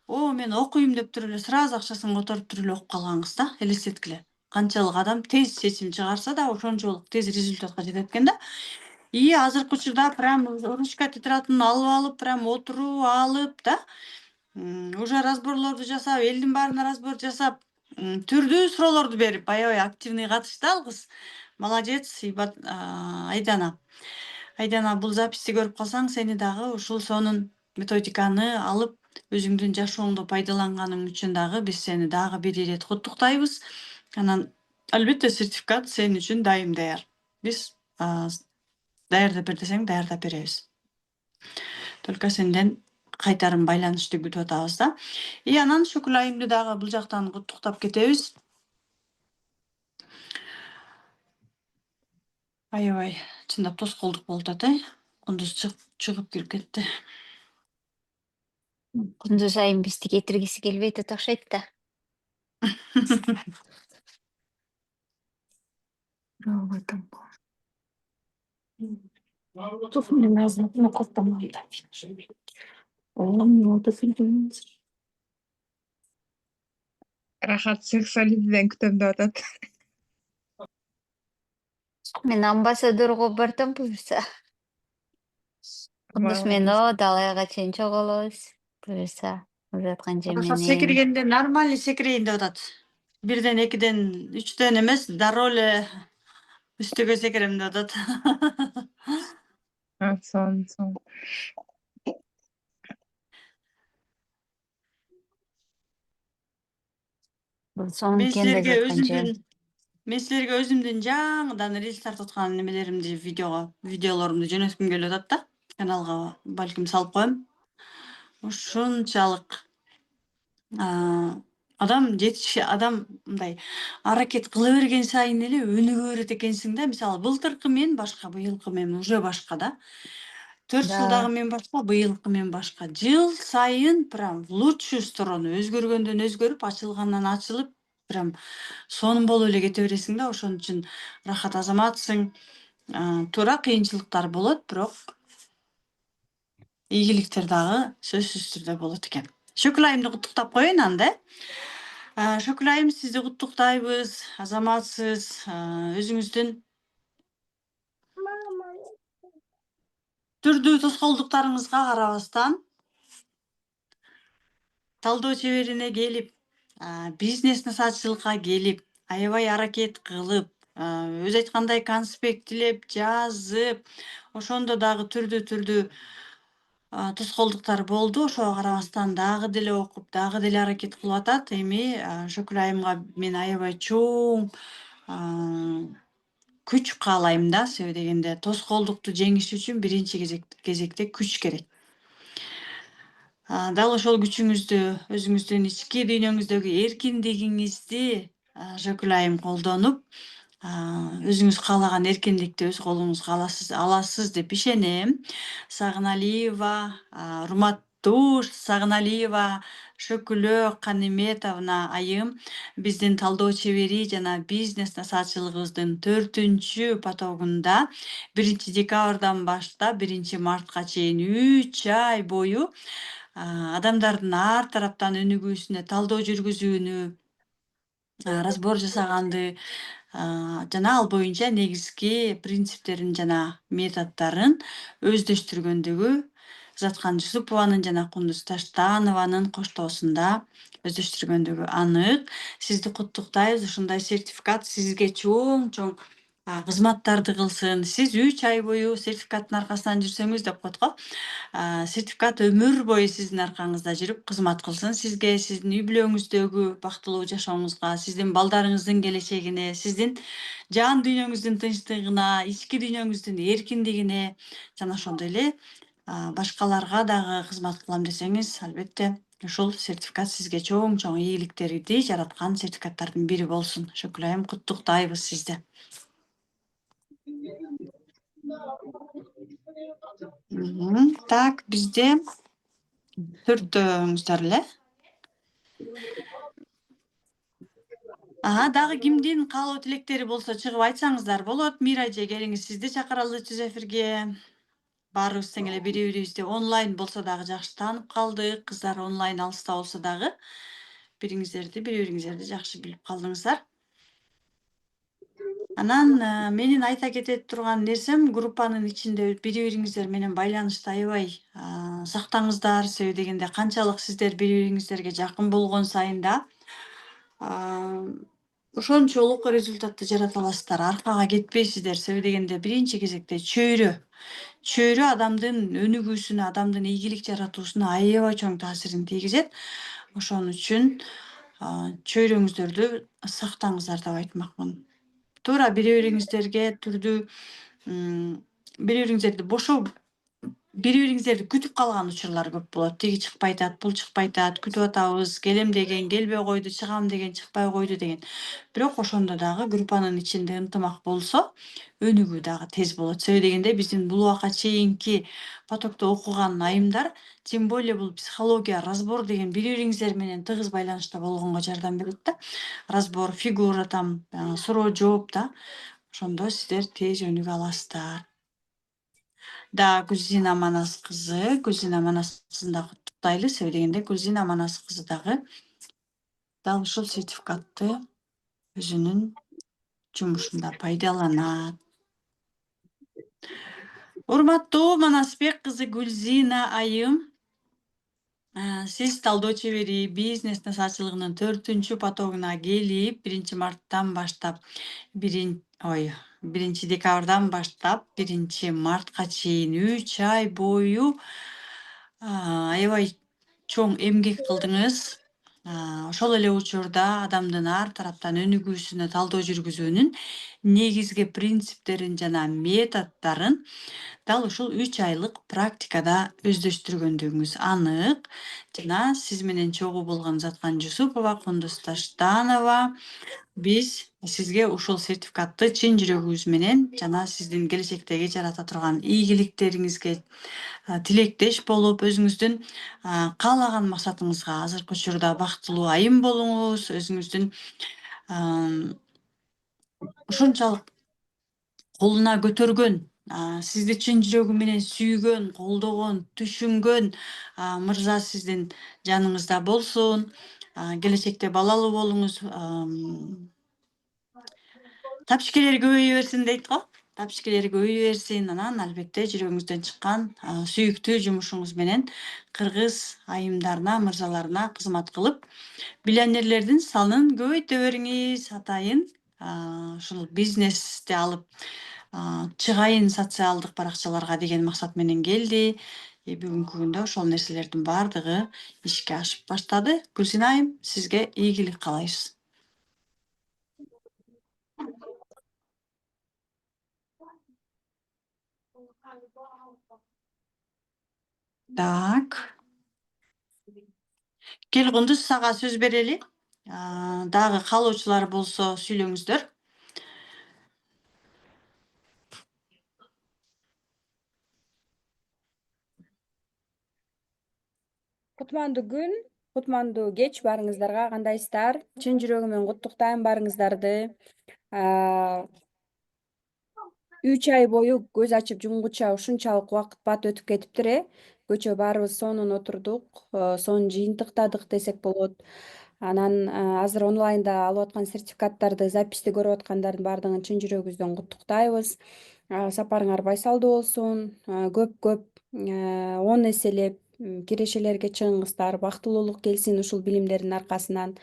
мен окуйм деп туруп эле сразу акчасын которуп туруп эле окуп калган кыз да. Элестеткиле. Канчалык адам тез чечим чыгарса да ошончолук тез результатка жетет экен да. И азыркы учурда прям ручка тетрадын алып прям отуруп алып да. Уже разборлорду жасап, элдин баарына разбор жасап, түрдүү суроолорду берип, аябай активный катышты ал кыз. Молодец, Айдана. Айдана, бул записти көрүп калсаң, сени дагы ушул сонун методиканы алып, өзүңдүн жашооңдо пайдаланганың үчүн дагы биз сени дагы бир ирет куттуктайбыз. Анан албетте сертификат сен үчүн дайым даяр. Биз даярдап бер десең, даярдап беребиз. Только сенден кайтарым байланышты күтүп атабыз да. Анан Шөкүлайымды дагы бул жактан куттуктап кетебиз. Аябай чындап тоскоолдук болуп атат, Кундуз чыгып кирип кетти. Кундуз айым бизди кетиргиси келбей атат окшойт да. Рахат сексуализмден күтөм деп атат. Мен амбассадорго бардым буюрса. Кундуз менен далайга чейин чогулобуз. Буюрса, узаткан жер Рахат менен. секиргенде нормальный секирейин деп атат. 1ден 2ден 3ден эмес, дароо эле үстүгө секирем деп атат. Сон. Бул сонун кенде жаткан жер. Мен силерге өзүмдүн жаңыдан рилс тартып аткан немелеримди видеолорумду жөнөткүм келип атат да. Каналга балким салып коем. Ушунчалык адам мындай аракет кыла берген сайын эле өнүгө берет экенсиң да. Мисалы былтыркы мен башка, быйылкы мен уже башка да. 4 жылдагы мен башка, быйылкы мен башка. Жыл сайын прям в лучшую сторону өзгөргөндөн өзгөрүп, ачылгандан ачылып, прям сонун болуп эле кете бересиң да. Ошон үчүн рахат азаматсың. Туура кыйынчылыктар болот, бирок ийгиликтер дагы сөзсүз түрдө болот экен. Шөкүлайымды куттуктап коеюн анда. Шөкүлайым, сизди куттуктайбыз, азаматсыз, өзүңүздүн түрдүү тоскоолдуктарыңызга карабастан талдоо чеберине келип, бизнес насаатчылыкка келип, аябай аракет кылып, өзү айткандай конспектилеп, жазып, ошондо дагы түрдүү тоскоолдуктар болду. Ошого карабастан дагы деле окуп, дагы деле аракет кылып атат. Эми Шөкүлайымга мен аябай чоң күч каалайм да. Себеби дегенде тоскоолдукту жеңиш үчүн биринчи кезекте күч керек. Дал ошол күчүңүздү, өзүңүздүн ички дүйнөңүздөгү эркиндигиңизди Шөкүлайым колдонуп, өзүңүз каалаган эркиндикти өз колуңузга аласыз деп ишенем. Сагыналиева, урматтуу Сагыналиева Шөкүлө Каниметовна айым биздин талдоо чебери жана бизнес насаатчылыгыбыздын 4 потогунда 1 декабрдан баштап 1 мартка чейин 3 ай бою адамдардын ар тараптан өнүгүүсүнө талдоо жүргүзүүнү, разбор жасаганды жана ал боюнча негизги принциптерин жана методдорун өздөштүргөндүгү Заткан Жусупованын жана Кундуз Таштанованын коштоосунда өздөштүргөндүгү анык. Сизди куттуктайбыз. Ушундай сертификат сизге чоң кызматтарды кылсын. Сиз 3 ай бою сертификаттын аркасынан жүрсөңүз деп коет го. Сертификат өмүр бою сиздин аркаңызда жүрүп кызмат кылсын сизге, сиздин үй бүлөңүздөгү бактылуу жашооңузга, сиздин балдарыңыздын келечегине, сиздин жан дүйнөңүздүн тынчтыгына, ички дүйнөңүздүн эркиндигине жана ошондой эле башкаларга дагы кызмат кылам десеңиз, албетте ушул сертификат сизге чоң ийгиликтерди жараткан сертификаттардын бири болсун. Шөкүл айым, куттуктайбыз сизди. Так, бизде төртөөңүздөр эле. Дагы кимдин каалоо тилектери болсо чыгып айтсаңыздар болот. Мира эже, келиңиз, сизди чакыралы түз эфирге. Баарыбыз тең эле бири бирибизди онлайн болсо дагы жакшы таанып калдык. Кыздар онлайн алыста болсо дагы бири бириңиздерди жакшы билип калдыңыздар. Анан менин айта кетет турган нерсем, группанын ичинде бири бириңиздер менен байланышты аябай сактаңыздар. Себеби дегенде канчалык сиздер бири бириңиздерге жакын болгон сайын да ошончолук результатты жарата аласыздар. Аркага кетпейсиздер. Себеби дегенде биринчи кезекте чөйрө адамдын өнүгүүсүнө, адамдын ийгилик жаратуусуна аябай чоң таасирин тийгизет. Ошон үчүн чөйрөңүздөрдү сактаңыздар деп айтмакмын. Туура бири бириңиздерге түрдүү бири бириңиздерди күтүп калган учурлар көп болот. Тиги чыкпай атат, бул чыкпай атат, күтүп атабыз, келем деген келбей койду, чыгам деген чыкпай койду деген. Бирок ошондо дагы группанын ичинде ынтымак болсо, өнүгүү дагы тез болот. Себеби дегенде биздин бул убакка чейинки потокто окуган айымдар, тем более бул психология, разбор деген бири бириңиздер менен тыгыз байланышта болгонго жардам берет да. Разбор, фигура там, суроо жооп да. Ошондо сиздер тез өнүгө аласыздар. Гүлзина Манас кызы да куттуктайлы. Себеби дегенде Гүлзина Манас кызы дагы дал ушул сертификатты өзүнүн жумушунда пайдаланат. Урматтуу Манасбек кызы Гүлзина айым, сиз талдоо чебери бизнес насаатчылыгынын 4 потогуна келип, 1-марттан баштап 1 декабрдан баштап 1-мартка чейин 3 ай бою аябай чоң эмгек кылдыңыз. Ошол эле учурда адамдын ар тараптан өнүгүүсүнө талдоо жүргүзүүнүн негизги принциптерин жана методдорун дал ушул 3 айлык практикада өздөштүргөндүгүңүз анык. Жана сиз менен чогуу болгон Заткан Жусупова, Кундуз Таштанова, биз сизге ушул сертификатты чын жүрөгүбүз менен жана сиздин келечектеги жарата турган ийгиликтериңизге тилектеш болуп, өзүңүздүн каалаган максатыңызга азыркы учурда бактылуу айым болуңуз, өзүңүздүн ушунчалык колуна көтөргөн, сизди чын жүрөгү менен сүйгөн, колдогон, түшүнгөн мырза сиздин жаныңызда болсун. Келечекте балалуу болуңуз. Тапшикелери көбөйө берсин дейт го. Тапшикелери көбөйө берсин. Анан албетте жүрөгүңүздөн чыккан сүйүктүү жумушуңуз менен кыргыз айымдарына, мырзаларына кызмат кылып, миллионерлердин санын көбөйтө бериңиз атайын. Ушул бизнести алып чыгайын социалдык баракчаларга деген максат менен келди. Бүгүнкү күндө ошол нерселердин баардыгы ишке ашып баштады. Гүлзина айым, сизге ийгилик каалайбыз. Так. Кундуз, сага сөз берели. Дагы каалоочулар болсо сүйлөңүздөр. Кутмандуу күн, кутмандуу кеч баарыңыздарга. Кандайсыздар? Чын жүрөгүмөн куттуктайм баарыңыздарды. 3 ай бою көз ачып жумгуча ушунчалык убакыт бат өтүп кетиптир. Көчө баарыбыз сонун отурдук, сонун жыйынтыктадык десек болот. Анан азыр онлайнда алып аткан сертификаттарды записти көрүп аткандардын баардыгын чын жүрөгүбүздөн куттуктайбыз. Сапарыңар байсалдуу болсун. Көп он эселеп кирешелерге чыгыңыздар. Бактылуулук келсин ушул билимдердин аркасынан.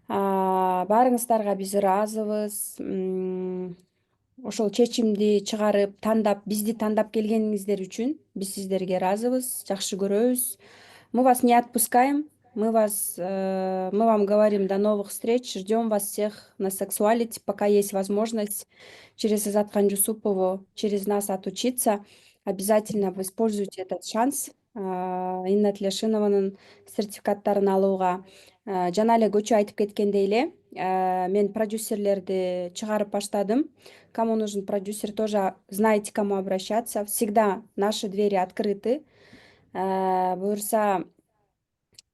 Баарыңыздарга биз ыраазыбыз. ошол чечимди чыгарып, тандап, бизди тандап келгениңиздер үчүн биз сиздерге ыраазыбыз, жакшы көрөбүз. Мы вас не отпускаем. Мы вам говорим до новых встреч. Ждем вас всех на сексуалити, пока есть возможность через Азатхан Жусупову, через нас отучиться. Обязательно вы используйте этот шанс. Инна Тлешинованын сертификаттарын алууга. Жана эле көчү айтып кеткендей эле, мен продюсерлерди чыгарып баштадым. Кому нужен продюсер, тоже знаете, к кому обращаться. Всегда наши двери открыты. Буюрса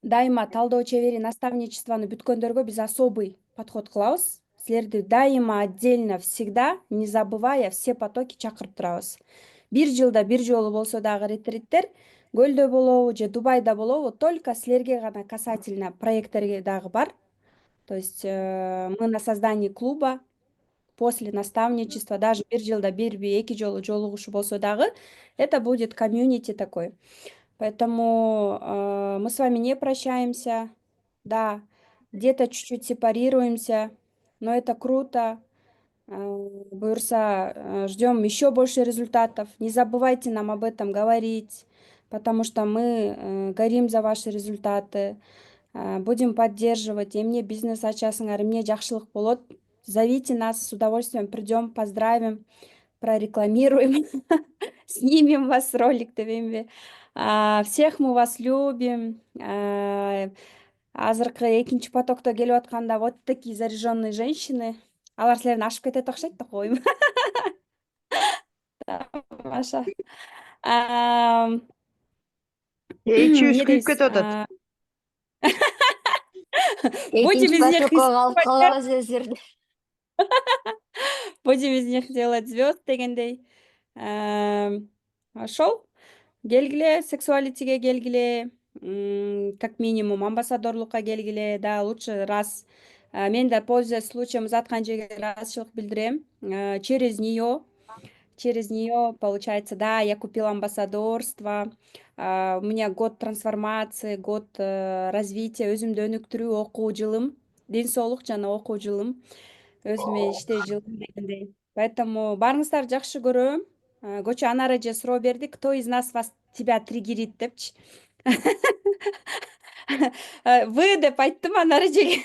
дайыма талдоо чебери наставничествону бүткөндөргө биз особый подход кылабыз. Силерди дайыма отдельно всегда, не забывая, все потоки чакырып турабыз. Бир жылда бир жолу болсо дагы ретриттер Көлдө болобу же Дубайда болобу, только силерге гана касательно проекттерге дагы бар. То есть мы на создании клуба после наставничества, даже бир жылда бирби эки жолу жолугушуу болсо дагы, это будет комьюнити такой. Поэтому мы с вами не прощаемся. Да, где-то чуть-чуть сепарируемся, но это круто. Буюрса, ждем еще больше результатов. Не забывайте нам об этом говорить, потому что мы горим за ваши результаты. Будем поддерживать. Эмне бизнес ачасыңар, эмне жакшылык болот. Зовите нас, с удовольствием придем, поздравим, прорекламируем, снимем вас ролик дебеймби. Всех мы вас любим. Азыркы экинчи потокто келип атканда вот такие заряженные женщины. Алар силердин ашып кетет окшойт да коюм. Маша. Эки үч эмне күйүп дейбиз? кетип атат. Будем Экинчи из них потокко калып калабыз эсерде. будем из них делать звезд дегендей. Ошол келгиле, сексуалитиге келгиле, как минимум амбассадорлукка келгиле, да, лучше раз. Мен да, пользуясь случаем, Заткан эжеге ыраазычылык билдирем. Через нее, получается, да, я купила амбассадорство, у меня год трансформации, год развития, өзүмдү өнүктүрүү окуу жылым, ден соолук жана окуу жылым, өзүмө иштөө жылым дегендей. Поэтому барыңыздар, жакшы көрөм. Көчө Анар эже суроо берди, кто из нас тебя триггерит депчи. Вы деп айттым Анар эжеге.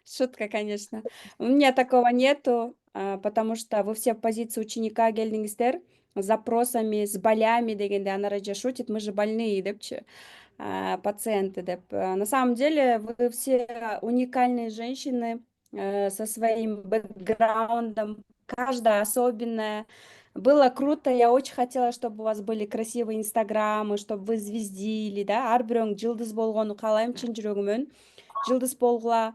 Шутка, конечно. У меня такого нету, потому что вы все в позиции ученика келдиңиздер, с запросами, с болями дегенде Анар эже шутит, мы же больные депчи, пациенты деп. На самом деле вы все уникальные женщины со своим бэкграундом, каждая особенная. Было круто, я очень хотела, чтобы у вас были красивые инстаграмы, чтобы вы звездили, да, ар бирөөң жылдыз болгону каалайм чын жүрөгүмөн. Жылдыз болгула,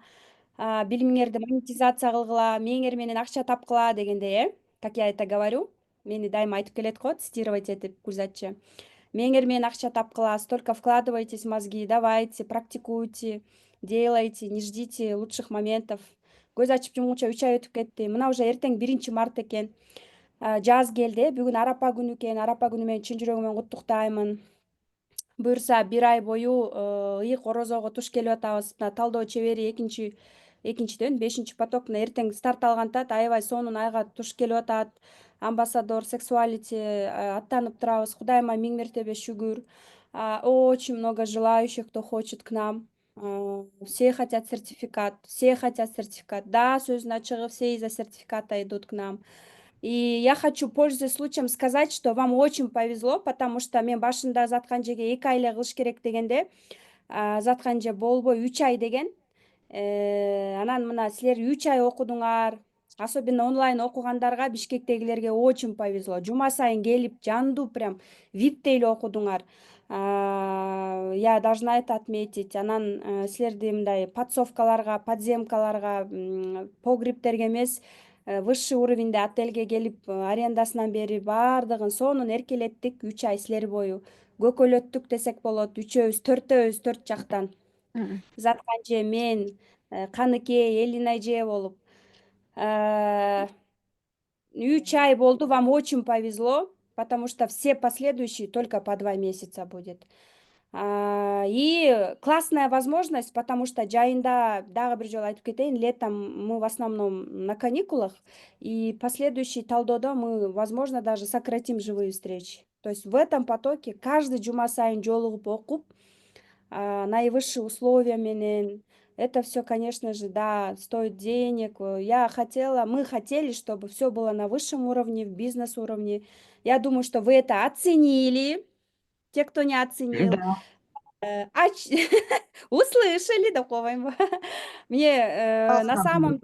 билимиңерди монетизация кылгыла, мээңер менен акча тапкыла дегендей, как я это говорю. Мени дайыма айтып келет го, цитировать этип Гүлзатчы. Мээңер менен акча тапкыла, столько вкладывайтесь в мозги, давайте, практикуйте, делайте, не ждите лучших моментов. Көз ачып жумгуча 3 ай өтүп кетти. Мына уже эртең 1-март экен. Жаз келди. Бүгүн Арапа күнү экен. Арапа күнү менен чын жүрөгүмөн куттуктаймын. Буюрса 1 ай бою ыйык орозого туш келип атабыз. Мына талдоо чебери экинчиден 5 поток эртең старт алгантат, аябай сонун айга туш келип атат. Амбассадор, сексуалити аттанып турабыз. Кудайыма 1000 мертебе шүгүр. Очень много желающих, кто хочет к нам. Все хотят сертификат, все хотят сертификат. Да, сөзүнүн ачыгы, все из-за сертификата идут к нам. И я хочу, пользуясь случаем, сказать, что вам очень повезло, потому что мен башында Заткан эжеге 2 ай эле кылыш керек дегенде, Заткан эже болбой 3 ай деген. Анан мына силер 3 ай окудуңар. Особенно онлайн окугандарга, Бишкектегилерге очень повезло. Жума сайын келип, жандуу прям VIP эле окудуңар. Я должна это отметить. Анан силерди мындай подсовкаларга, подземкаларга, погребтерге эмес, высший уровеньде отельге келип, арендасынан бери баардыгын сонун эркелеттик 3 ай силер бою. Көкөлөттүк десек болот, үчөөбүз, төртөөбүз, 4 жактан. Заткан эже, мен, Каныкей, Элина эже болуп. 3 ай болду, вам очень повезло, потому что все последующие только по 2 месяца будет. И классная возможность, потому что жайында дагы бир жолу айтып кетейин, летом мы в основном на каникулах, и последующий талдоодо мы, возможно, даже сократим живые встречи. То есть в этом потоке каждый жума сайын жолугуп окуп, наивысшие условия менен. Это все, конечно же, да, стоит денег. Мы хотели, чтобы все было на высшем уровне, в бизнес-уровне. Я думаю, что вы это оценили. Те, кто не оценил, Да. услышали, да, коем. Мне на самом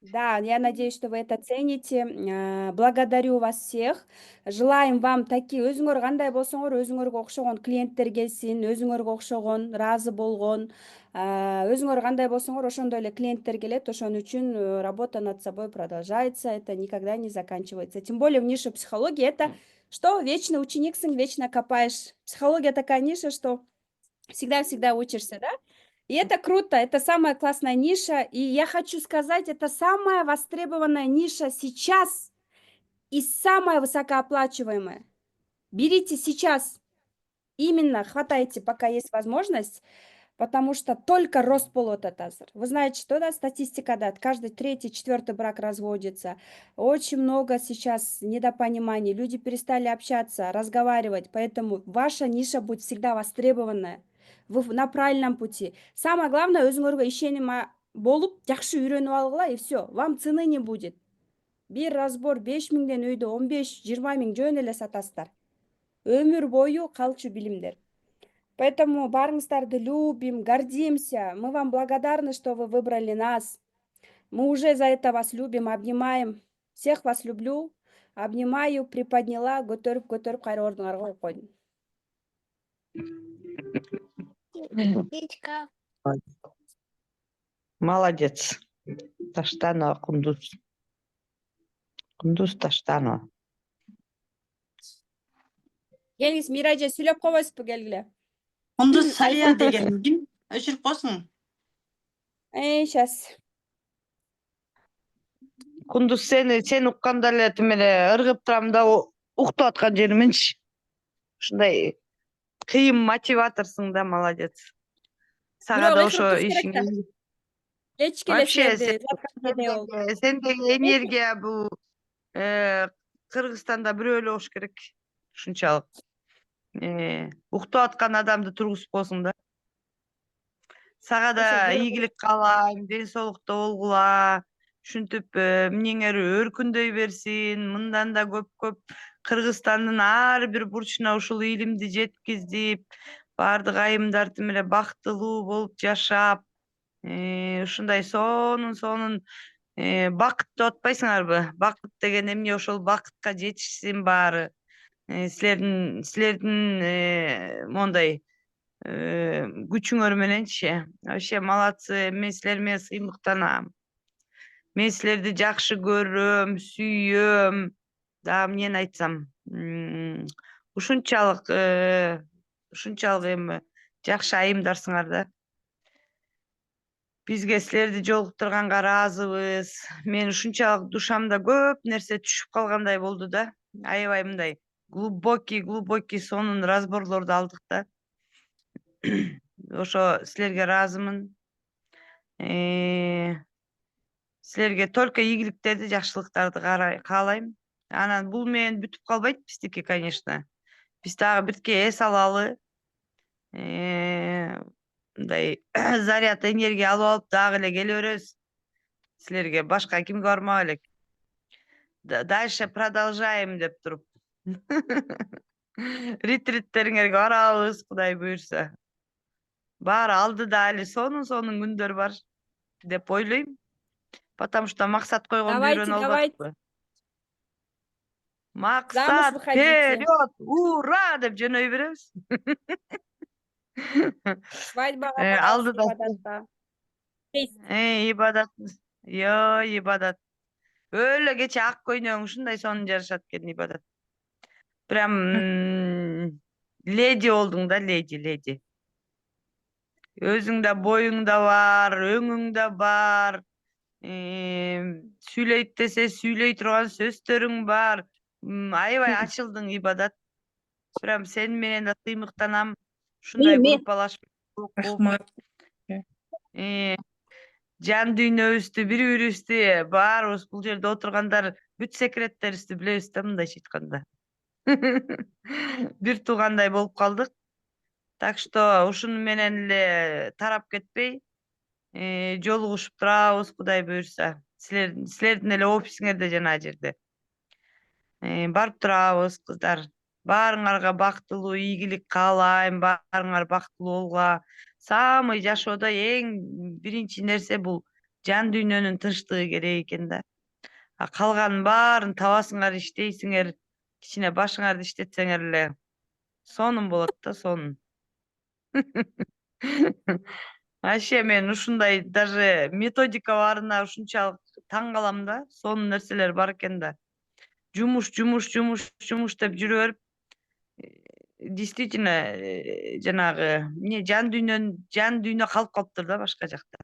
Да, я надеюсь, что вы это цените. Благодарю вас всех. Желаем вам такие өзүңөр кандай болсоңор, өзүңөргө окшогон клиенттер келсин, өзүңөргө окшогон, ыраазы болгон, өзүңөр кандай болсоңор, ошондой эле клиенттер келет. Ошон үчүн работа над собой продолжается. Это никогда не заканчивается. Тем более в нише психологии это что? Вечно учениксың, вечно копаешь. Психология такая ниша, что всегда-всегда учишься, да? И это круто, это самая классная ниша. И я хочу сказать, это самая востребованная ниша сейчас и самая высокооплачиваемая. Берите сейчас, именно хватайте, пока есть возможность, потому что только рост болот атасыр. Вы знаете, что да, статистика, да, каждый третий, четвертый брак разводится. Очень много сейчас недопониманий, люди перестали общаться, разговаривать, поэтому ваша ниша будет всегда востребованная. Вы на правильном пути. Самое главное, өзүңөргө ишеним болуп, жакшы үйрөнүп алгыла, и все, вам цены не будет. Бир разбор 5.000 үйдө 15-20 миң жөн эле сатасыздар. Өмүр бою калчу билимдер. Поэтому барыңыздарды любим, гордимся. Мы вам благодарны, что вы выбрали нас. Мы уже за это вас любим, обнимаем. Всех вас люблю. Обнимаю, приподняла, көтөрүп кайра ордуңарга коюп койдум. Петька. Молодец. Таштанова Кундуз. Кундуз Таштанова. Келиңиз, Мира эже сүйлөп койбойсузбу, келгиле. Кундуз Салия деген ким? Өчүрүп койсуң. Сейчас. Кундуз сени укканда эле тим эле ыргып турам да уктуп аткан жерименчи. Ушундай кыйын мотиваторсуң да, молодец. Сага Бирок да ыкырып ошо туруш керек ишиңе да. Кечке эле вообще силерди сендеги энергия бул Кыргызстанда бирөө эле болуш керек. Ушунчалык. Уктуп аткан адамды тургузуп койсуң да. Сага да ийгилик каалайм, ден соолукта болгула. Ушинтип эмнеңер өркүндөй берсин. Мындан да көп Кыргызстандын ар бир бурчуна ушул илимди жеткизип, баардык айымдар тим эле бактылуу болуп жашап, ушундай сонун бакыт деп атпайсыңарбы? Бакыт деген эмне? Ошол бакытка жетишсин баары. Силердин мондай күчүңөр мененчи. Вообще молодцы. Мен силер менен сыймыктанам. Мен силерди жакшы көрөм, сүйөм. Да, эмнени айтсам, ушунчалык эми жакшы айымдарсыңар да. Бизге силерди жолуктурганга ыраазыбыз. Мен ушунчалык душамда көп нерсе түшүп калгандай болду да. Аябай мындай глубокий сонун разборлорду алдык да. Ошо силерге ыраазымын. Силерге только ийгиликтерди, жакшылыктарды каалайм. Анан бул менен бүтүп калбайт биздики, конечно. Биз дагы бирке эс алалы. Мындай заряд энергия алып алып дагы эле келе беребиз. Силерге башка кимге бармак элек. Дальше продолжаем деп туруп. Ретриттериңерге барабыз, Кудай буйрса. Баары алдыда эле сонун күндөр бар деп ойлойм. Потому что максат койгонду үйрөнүп албадыкпы? Максат вперед! Ура! деп жөнөй беребиз. Свадьбага Алдыда. ибадатка. Ибадат. Ибадат. Өлө кече ак көйнөң ушундай сонун жарышат экен, ибадат. Прям леди болдуң да, леди. Өзүң да боюң да бар, өңүң да бар. Сүйлөйт десе сүйлөй турган сөздөрүң бар. Аябай ачылдың, ибадат. Прям сен менен да тыймыктанам. Ушундай Мен. группалашып окуп, Рахмат. жан дүйнөбүздү, бири-бирибизди баарыбыз бул жерде отургандар бүт секреттерибизди билебиз да, мындайча айтканда. Бир туугандай болуп калдык. Так что ушуну менен эле тарап кетпей, жолугушуп турабыз, Кудай буюрса. Силердин эле офисиңерде жана жерде. Барып турабыз, кыздар. Баарыңарга бактылуу ийгилик каалайм, баарыңар бактылуу болгула. Самый жашоодо эң биринчи нерсе бул жан дүйнөнүн тынчтыгы керек экен да. Калганын баарын табасыңар, иштейсиңер, кичине башыңарды иштетсеңер эле сонун болот да, сонун. Вообще мен ушундай даже методика барына ушунчалык таң калам да, сонун нерселер бар экен да. Жумуш деп жүрө берип, действительно жанагы жан дүйнө калып калыптыр да башка жакта.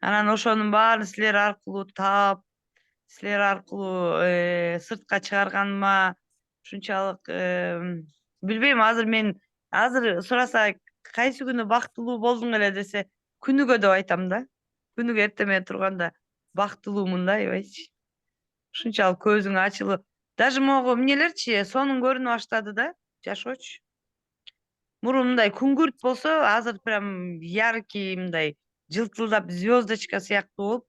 Анан ошонун баарын силер аркылуу таап, силер аркылуу сыртка чыгарганыма ушунчалык билбейм, азыр сураса кайсы күнү бактылуу болдуң эле десе, күнүгө деп айтам да. Күнүгө эртеме турганда бактылуумун да, аябайчы. Ушунчалык көзүң ачылып, даже могу эмнелерчи сонун көрүнө баштады да, жашоочу. Мурун мындай күңгүрт болсо, азыр прям яркий мындай жылтылдап звездочка сыяктуу болуп,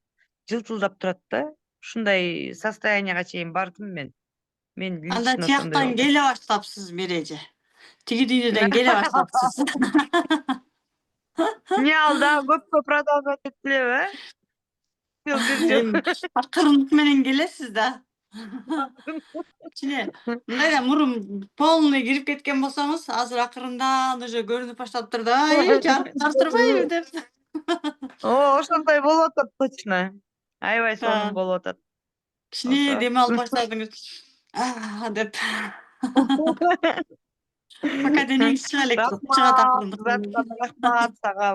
жылтылдап турат да. Ушундай состоянияга чейин бардым мен. Мен Анда лично сондай тияктан болдум. келе баштапсыз Миреже. Тиги дүйнөдөн келе баштапсыз. Эмне алда көпкө продолжать этилеби, бир жыл. Акырындык менен келесиз да. Кичине мындай да мурун полный кирип кеткен болсоңуз, азыр акырындан уже көрүнүп баштаптыр да. Жарыктар турбайбы деп. Ошондой болуп атат точно. Аябай сонун болуп атат. Кичине дем алып баштадыңыз. Деп. Пока денеңиз чыга элек, чыгат акырындык. Рахмат сага,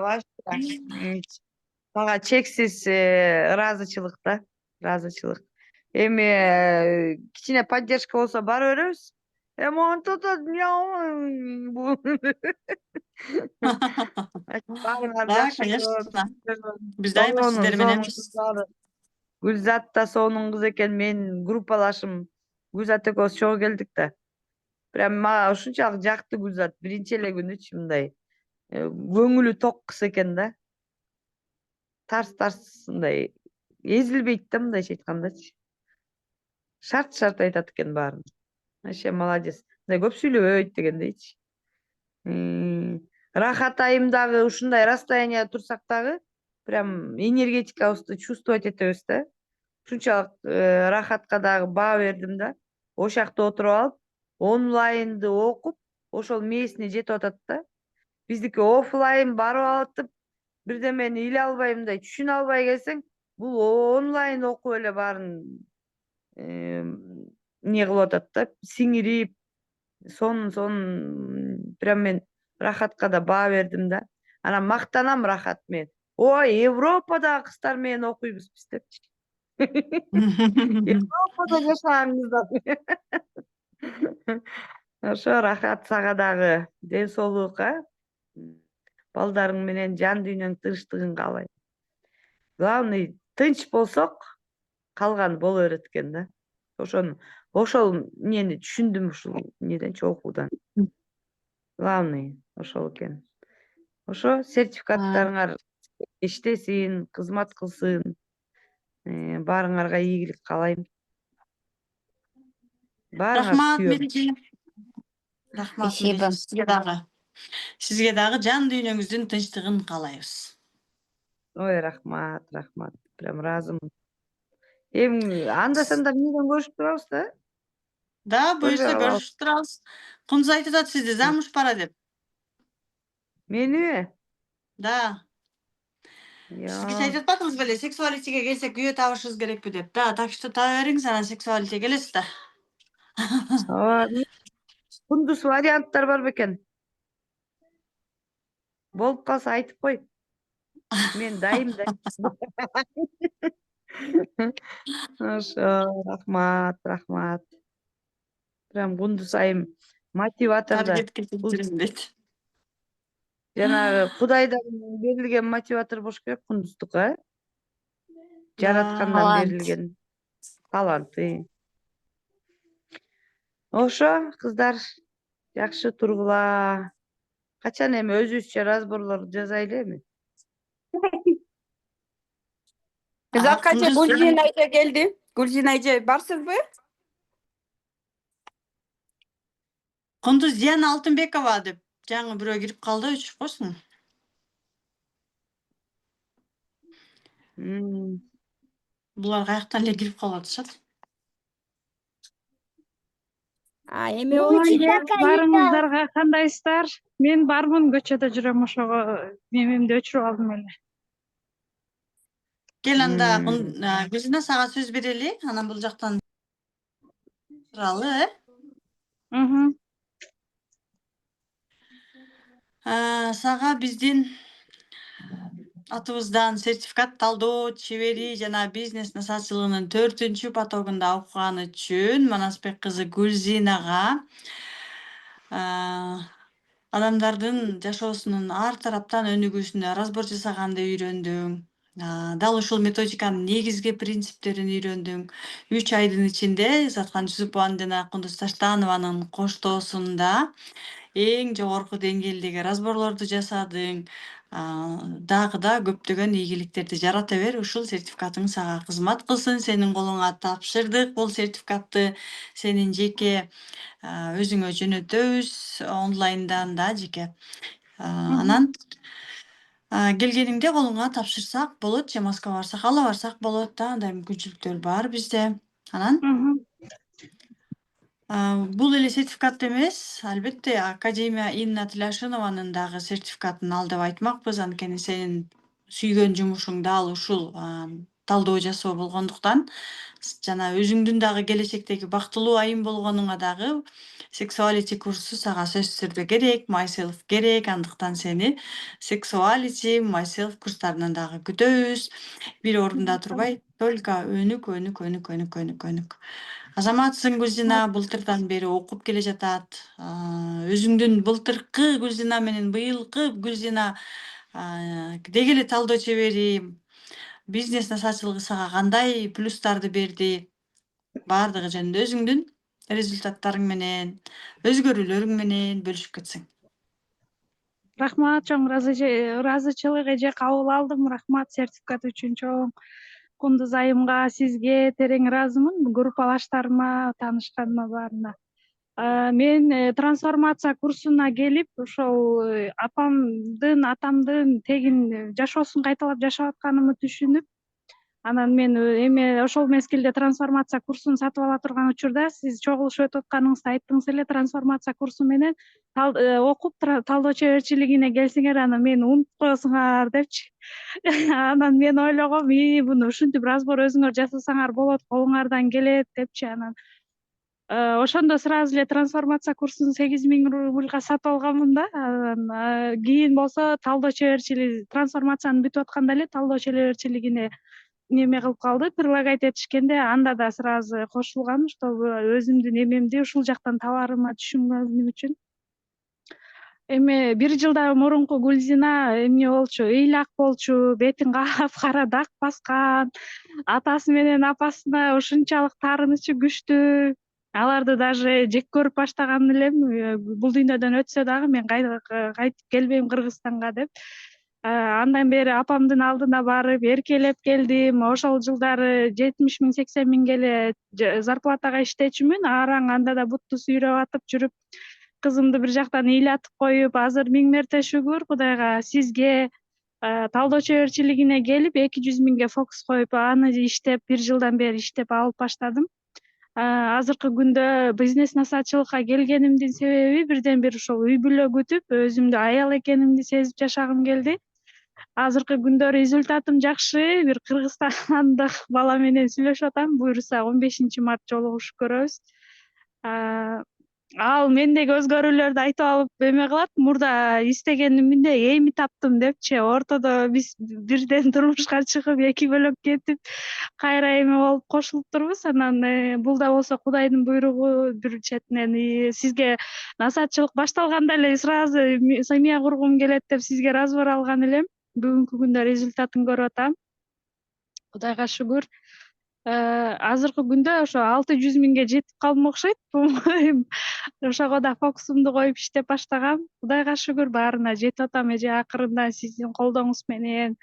сага чексиз ыраазычылык да, ыраазычылык. Эми кичине поддержка болсо бара беребиз. Монтип атат, баарыңар Да, жакшы. конечно. Биз дайыма сиздер мененбиз. Гүлзат да сонун кыз экен, менин группалашым Гүлзат экөөбүз чогуу келдик да. Прям мага ушунчалык жакты Гүлзат, биринчи эле күнүчү мындай көңүлү ток кыз экен да. Тарс мындай эзилбейт да, мындайча айткандачы. Шарт айтат экен баарын. Вообще молодец. Мындай көп сүйлөбөйт дегендейчи. Рахат айым дагы ушундай расстоянияда турсак дагы прям энергетикабызды чувствовать этебиз да. Ушунчалык рахатка дагы баа бердим да. Ошол жакта отуруп алып, онлайнды окуп, ошол мээсине жетип атат да. Биздики офлайн барып атып, бирдемени иле албай, мындай түшүнө албай келсең, бул онлайн окуп эле баарын эмне кылып атат да, сиңирип, сонун прям мен рахатка да баа бердим да. Анан мактанам рахат мен. Ой, Европадагы кыздар менен окуйбуз биз депчи. Европада жашагаңыздар. Ошо рахат сага дагы ден соолук, балдарың менен жан дүйнөң тынчтыгын каалайм. Главный тынч болсок, калганы боло берет экен да. Ошол эмнени түшүндүм ушул эмнеденчи окуудан. Главный ошол экен. Ошо сертификаттарыңар иштесин, кызмат кылсын. Баарыңарга ийгилик каалайм. Рахмат Сүйөм. Миреже. Рахмат Спасибо. Миреже, сизге дагы. Сизге дагы жан дүйнөңүздүн тынчтыгын каалайбыз. Ой, рахмат. Прям разымын. Эми анда санда эмнеден көрүшүп турабыз да? Да, буюрса Көрүшүп көрүшүп турабыз. Кундуз айтып атат сизди замуж пора деп. Мени? Да. Сизге айтып атпадыңыз беле, сексуалитиге келсек күйөө табышыбыз керекпи деп. Да, так что таба бериңиз, анан сексуалитиге келесиз да. Кундуз варианттар бар бекен. Болуп калса айтып кой. Мен дайым да. Ошо, рахмат. Прям Кундуз айым мотиваторда. Таргетке жетирем дейт. Жанагы Кудайдан берилген мотиватор болуш керек Кундуздука. Жараткандан Талант. берилген талант. Ошо кыздар жакшы тургула. Качан эми өзүбүзчө разборлор жазайлы эми. Закача Кундуз Гүлзина эже келди. Гүлзина эже барсызбы? Кундуз Диана Алтынбекова деп жаңы бирөө кирип калды, өчүрүп койсуң. Булар каяктан эле кирип калып атышат? Эми болчу. Барыңыздарга кандайсыздар? Мен бармын, көчөдө жүрөм, ошого мемемди өчүрүп алдым эле. Кел анда Гүлзина сага сөз берели, анан бул жактан туралы, Сага биздин атыбыздан сертификат талдоо чебери жана бизнес насаатчылыгынын 4-чү потогунда окуган үчүн Манасбек кызы Гүлзинага адамдардын жашоосунун ар тараптан өнүгүүсүнө разбор жасаганды үйрөндүң. Дал ушул методиканын негизги принциптерин үйрөндүң. 3 айдын ичинде Заткан Жусупованын жана Кундуз Таштанованын коштоосунда эң жогорку деңгээлдеги разборлорду жасадың. Дагы да көптөгөн ийгиликтерди жарата бер. Ушул сертификатың сага кызмат кылсын. Сенин колуңа тапшырдык бул сертификатты. Сенин жеке өзүңө жөнөтөбүз онлайндан да жеке. Анан келгениңде колуңа тапшырсак болот, же Москвага барсак, ала барсак болот да, андай мүмкүнчүлүктөр бар бизде. Анан бул эле сертификат эмес, албетте Академия Инна Тляшинованын дагы сертификатын ал деп айтмакпыз, анткени сенин сүйгөн жумушуң дал ушул талдоо жасоо болгондуктан жана өзүңдүн дагы келечектеги бактылуу айым болгонуңа дагы Sexuality курсу сага сөзсүз түрдө керек, Myself керек, андыктан сени Sexuality, Myself курстарынан дагы күтөбүз. Бир орунда турбай, только өнүк. Азаматсың Гүлзина, былтырдан бери окуп келе жатат. Өзүңдүн былтыркы Гүлзина менен быйылкы Гүлзина деги эле талдоо чебери, бизнес насаатчылыгы сага кандай плюстарды берди? Баардыгы жөнүндө өзүңдүн результаттарың менен, өзгөрүүлөрүң менен бөлүшүп кетсең. Рахмат, чоң ыраазычылык эже, кабыл алдым. Рахмат сертификат үчүн чоң. Кундуз айымга, сизге терең ыраазымын, группалаштарыма, таанышканыма баарына. Мен трансформация курсуна келип, ошол апамдын, атамдын тегин жашоосун кайталап жашап атканымды түшүнүп, анан мен эми ошол мезгилде трансформация курсун сатып ала турган учурда сиз чогулушуп өтүп атканыңызда айттыңыз эле, трансформация курсу менен окуп талдоо чеберчилигине келсеңер, анан мени унутуп коесуңар депчи. Анан мен ойлогом, муну ушинтип разбор өзүңөр жасасаңар болот, колуңардан келет депчи. Анан ошондо сразу эле трансформация курсун 8.000 рубльга сатып алганмын да. Анан кийин болсо талдоо чеберчилиги, трансформациянын бүтүп атканда эле талдоо чеберчилигине неме кылып калды, предлагать этишкенде анда да сразу кошулгам, чтобы өзүмдүн эмемди ушул жактан табарыма түшүнгөнүм үчүн. Эми 1 жылдан мурунку Гүлзина эмне болчу, ыйлак болчу, бетин кара дак баскан, атасы менен апасына ушунчалык таарынычы күчтүү. Аларды даже жек көрүп баштаган элем. Бул дүйнөдөн өтсө дагы мен кайтып келбейм Кыргызстанга деп. Андан бери апамдын алдына барып, эркелеп келдим. Ошол жылдары 70 000, 80 000 эле зарплатага иштечүмүн. Араң анда да бутту сүйрөп атып жүрүп, кызымды бир жактан ыйлатып коюп, азыр 1000 мерте шүгүр Кудайга, сизге талдоо чеберчилигине келип 200 000ге фокус коюп, аны иштеп, 1 жылдан бери иштеп алып баштадым. Азыркы күндө бизнес насаатчылыкка келгенимдин себеби бирден бир ушул үй бүлө күтүп, өзүмдү аял экенимди сезип жашагым келди. Азыркы күндө результатым жакшы. Бир кыргызстандык бала менен сүйлөшүп атам. Буюрса 15 март жолугушуп көрөбүз. ал мендеги өзгөрүүлөрдү айтып алып эме кылат, мурда истегенимде эми таптым депчи, ортодо биз бирден турмушка чыгып, эки бөлөк кетип, кайра эме болуп кошулуп турбуз. Анан бул да болсо Кудайдын буйругу бир четинен. Сизге насаатчылык башталганда эле сразу семья кургум келет деп сизге разбор алган элем. Бүгүнкү күндө результатын көрүп атам. Кудайга шүгүр. Азыркы күндө ошо 600.000ге жетип калдым окшойт. Ошого да фокусумду коюп иштеп баштагам. Кудайга шүгүр, баарына жетип атам эже акырында сиздин колдооңуз менен,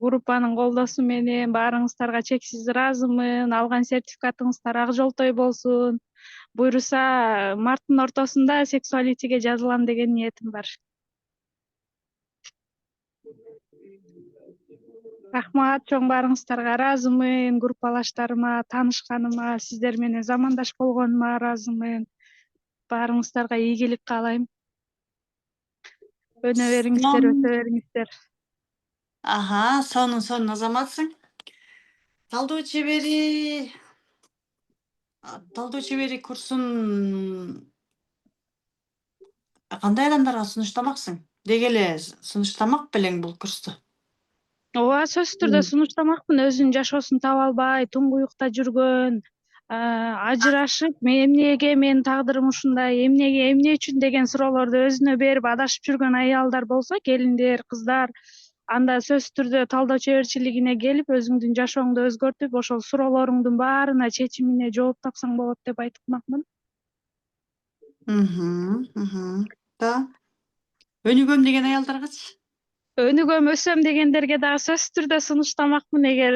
группанын колдоосу менен баарыңыздарга чексиз ыраазымын. Алган сертификатыңыздар ак жолтой болсун. Буйруса марттын ортосунда сексуалитиге жазылам деген ниетим бар. Рахмат, чоң баарыңыздарга ыраазымын. Группалаштарыма, таанышканыма, сиздер менен замандаш болгонума ыраазымын. Баарыңыздарга ийгилик каалайм. Өнө бериңиздер, өсө бериңиздер. Сонун азаматсың. Талдоо чебери курсун кандай адамдарга сунуштамаксың? Деги эле сунуштамак белең бул курсту? Ооба, сөзсүз түрдө сунуштамакмын. Өзүнүн жашоосун таба албай, туңгуюкта жүргөн, ажырашып, эмнеге менин тагдырым ушундай, эмне үчүн деген суроолорду өзүнө берип адашып жүргөн аялдар болсо, келиндер, кыздар, анда сөзсүз түрдө талдоо чеберчилигине келип, өзүңдүн жашооңду өзгөртүп, ошол суроолоруңдун баарына чечимине жооп тапсаң болот деп айтмакмын. Да. Өнүгөм деген аялдаргачы? Өнүгөм, өсөм дегендерге дагы сөзсүз түрдө сунуштамакмын. Эгер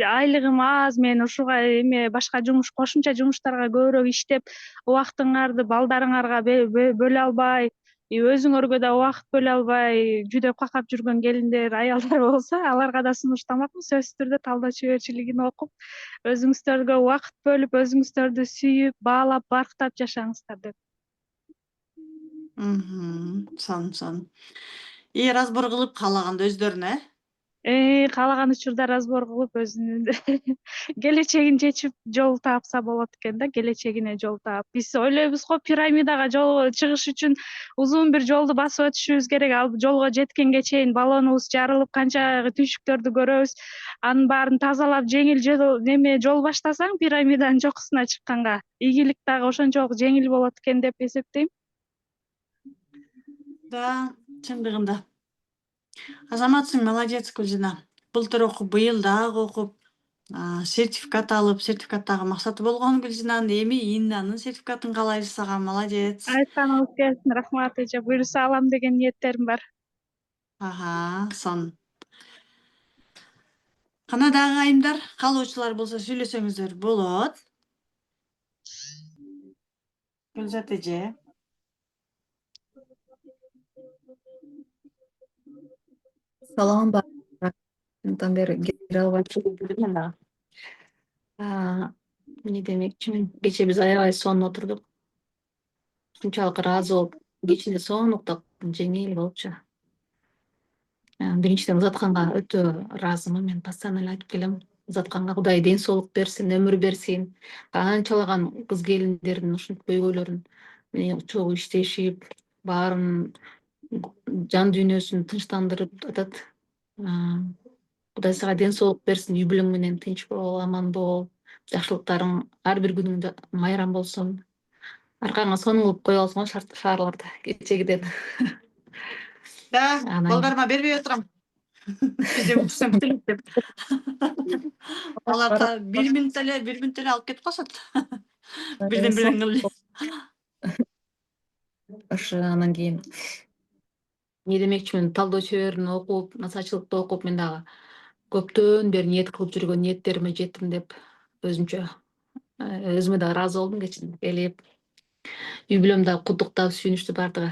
айлыгым аз, мен ушуга эме башка кошумча жумуштарга көбүрөөк иштеп, убактыңарды балдарыңарга бөлө албай, өзүңөргө да убакыт бөлө албай жүдөп какап жүргөн келиндер, аялдар болсо, аларга да сунуштамакмын. Сөзсүз түрдө талдоо чеберчилигин окуп, өзүңүздөргө убакыт бөлүп, өзүңүздөрдү сүйүп, баалап, барктап жашаңыздар деп. Сонун. Разбор кылып каалаганда өздөрүнө, Каалаган учурда разбор кылып өзүнүн келечегин чечип жол таапса болот экен да, келечегине жол таап. Биз ойлойбуз го пирамидага чыгыш үчүн узун бир жолду басып өтүшүбүз керек. Ал жолго жеткенге чейин баллонубуз жарылып, канча түйшүктөрдү көрөбүз. Анын баарын тазалап, жеңил жол баштасаң пирамиданын чокусуна чыкканга, ийгилик дагы ошончолук жеңил болот экен деп эсептейм. Да, чындыгында. Азаматсың, молодец, Гүлжина. Былтыр окуп, быйыл дагы окуп, сертификат алып, сертификаттагы максаты болгон Гүлжинанын, эми Иннанын сертификатын каалайбыз сага, молодец. Айтканыңыз келсин, рахмат эже. Буйруса алам деген ниеттерим бар. Сонун. Кана дагы айымдар, каалоочулар болсо сүйлөсөңүздөр болот. Гүлзат эже. Салам бар. Мындан бери келе албайм. Эмне демекчимин? Кечээ биз аябай сонун отурдук. Ушунчалык ыраазы болуп, кечинде сонун уктап, жеңил болупчу. Биринчиден Узатканга өтө ыраазымын. Мен постоянно эле айтып келем. Узатканга Кудай ден соолук берсин, өмүр берсин. Канчалаган кыз келиндердин ушинтип көйгөйлөрүн менен чогуу иштешип, баарын жан дүйнөсүн тынчтандырып атат. Кудай сага ден соолук берсин, үй бүлөң менен тынч бол, аман бол. Жакшылыктарың ар бир күнүң майрам болсун. Аркаңа сонун кылып коюп алсың го шаарларды кечегиден. Да, балдарыма бербей отурам. Бизде уксам келет деп. Алар 1 мүнөт эле алып кетип калышат. Бирден кыл эле. Ошо анан кийин эмне демекчимин, талдоо чеберин окуп, насаатчылыкты окуп, мен дагы көптөн бери ниет кылып жүргөн ниеттериме жеттим деп өзүмчө өзүмө да ыраазы болдум кечинде келип. Үй бүлөм дагы кудуктап, сүйүнүчтү баардыгы.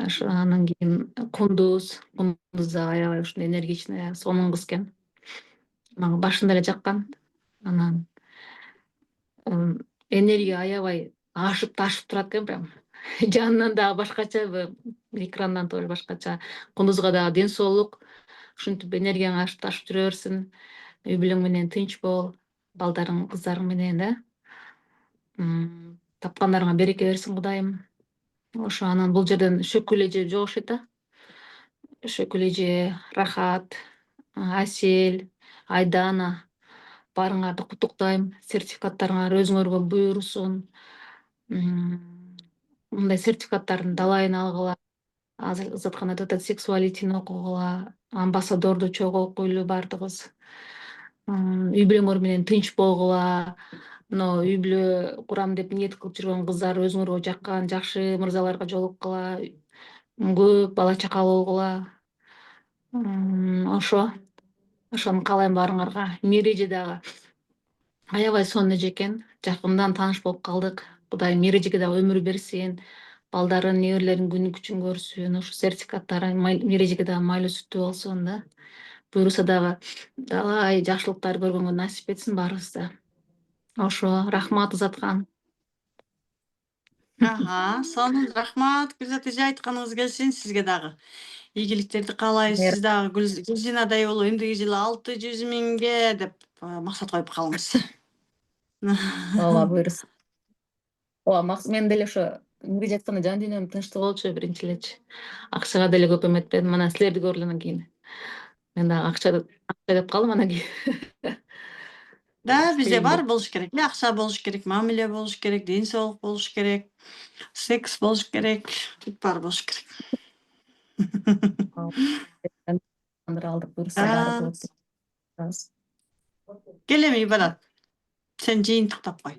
Ошо анан кийин Кундуз дагы аябай ушундай энергичный, сонун кыз экен. Мага башында эле жаккан. Анан энергия аябай ашып ташып турат экен прям. Жанынан дагы башкача, экрандан тоже башкача. Кундузга дагы ден соолук, ушинтип энергияң ашып ташып жүрө берсин. Үй бүлөң менен тынч бол, балдарың, кыздарың менен да. Тапкандарыңа береке берсин Кудайым. Ошо анан бул жерден Шөкүл эже жогушат да. Шөкүл эже, Рахат, Асель, Айдана баарыңарды куттуктайм. Сертификаттарыңар өзүңөргө буйрусун. Мындай сертификаттардын далайын алгыла. Азыр Ызаткан айтып атат, сексуалитини окугула, амбассадорду чогуу окуйлу баардыгыбыз. Үй бүлөңөр менен тынч болгула. Мына үй бүлө курам деп ниет кылып жүргөн кыздар өзүңөргө жаккан жакшы мырзаларга жолуккула, көп бала чака болгула. Ошону каалайм баарыңарга. Миреже дагы аябай сонун эже экен. Жакындан тааныш болуп калдык. Кудай Мирежеге дагы өмүр берсин. Балдарын, неберелерин күнү күчүн көрсүн. Ошо сертификаттары Мирежеге дагы майлуу сүттүү болсун да. Буюрса дагы талай жакшылыктар көргөнгө насип этсин баарыбызда. Ошо, рахмат Ызаткан. Сонун рахмат. Гүлзат эже айтканыңыз келсин сизге дагы. Ийгиликтерди каалайбыз. Сиз дагы Гүлзинадай болуп эмдиги жылы 600 миңге деп максат коюп калыңыз. Ооба, буйрса. Ооба, мен деле ошо Миреже айтканда жан дүйнөм тынчтык болчу биринчи элечи. Акчага деле көп эметпедим. Анан силерди көргөндөн кийин мен дагы акча деп калдым анан кийин. Да, бизде бар болуш керек. Акча болуш керек, мамиле болуш керек, ден соолук болуш керек, секс болуш керек, баары болуш керек. Алдык буюрса баары болот. Кел эми Ибарат. Сен жыйынтыктап кой.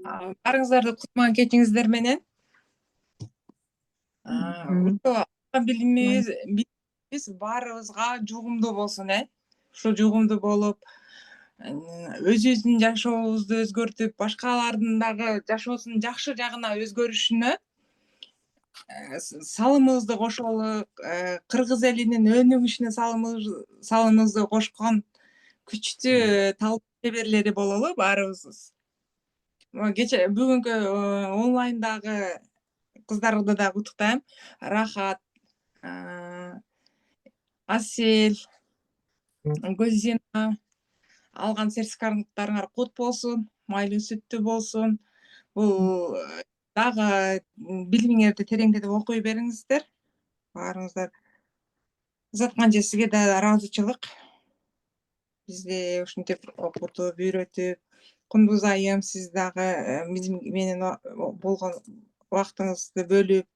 Баарыңыздарды кутман кечиңиздер менен. Ошо билимибиз баарыбызга жугумдуу болсун, Ушул жугумдуу болуп, өзүбүздүн жашообузду өзгөртүп, башкалардын дагы жашоосунун жакшы жагына өзгөрүшүнө салымыбызды кошолук, кыргыз элинин өнүгүшүнө салымыбызды кошкон күчтүү талдоо чеберлери бололу баарыбыз. Бүгүнкү онлайндагы кыздарды да куттуктайм. Рахат, Асель, Гөлзина алган сертификаттарыңар кут болсун, майлуу сүттүү болсун. Бул дагы билимиңерди тереңдетип окуй бериңиздер. Баарыңыздар. Ызаткан эже, сизге да ыраазычылык. Бизди ушинтип окутуп, үйрөтүп, Кундуз айым, сиз дагы менен болгон убактыңызды бөлүп,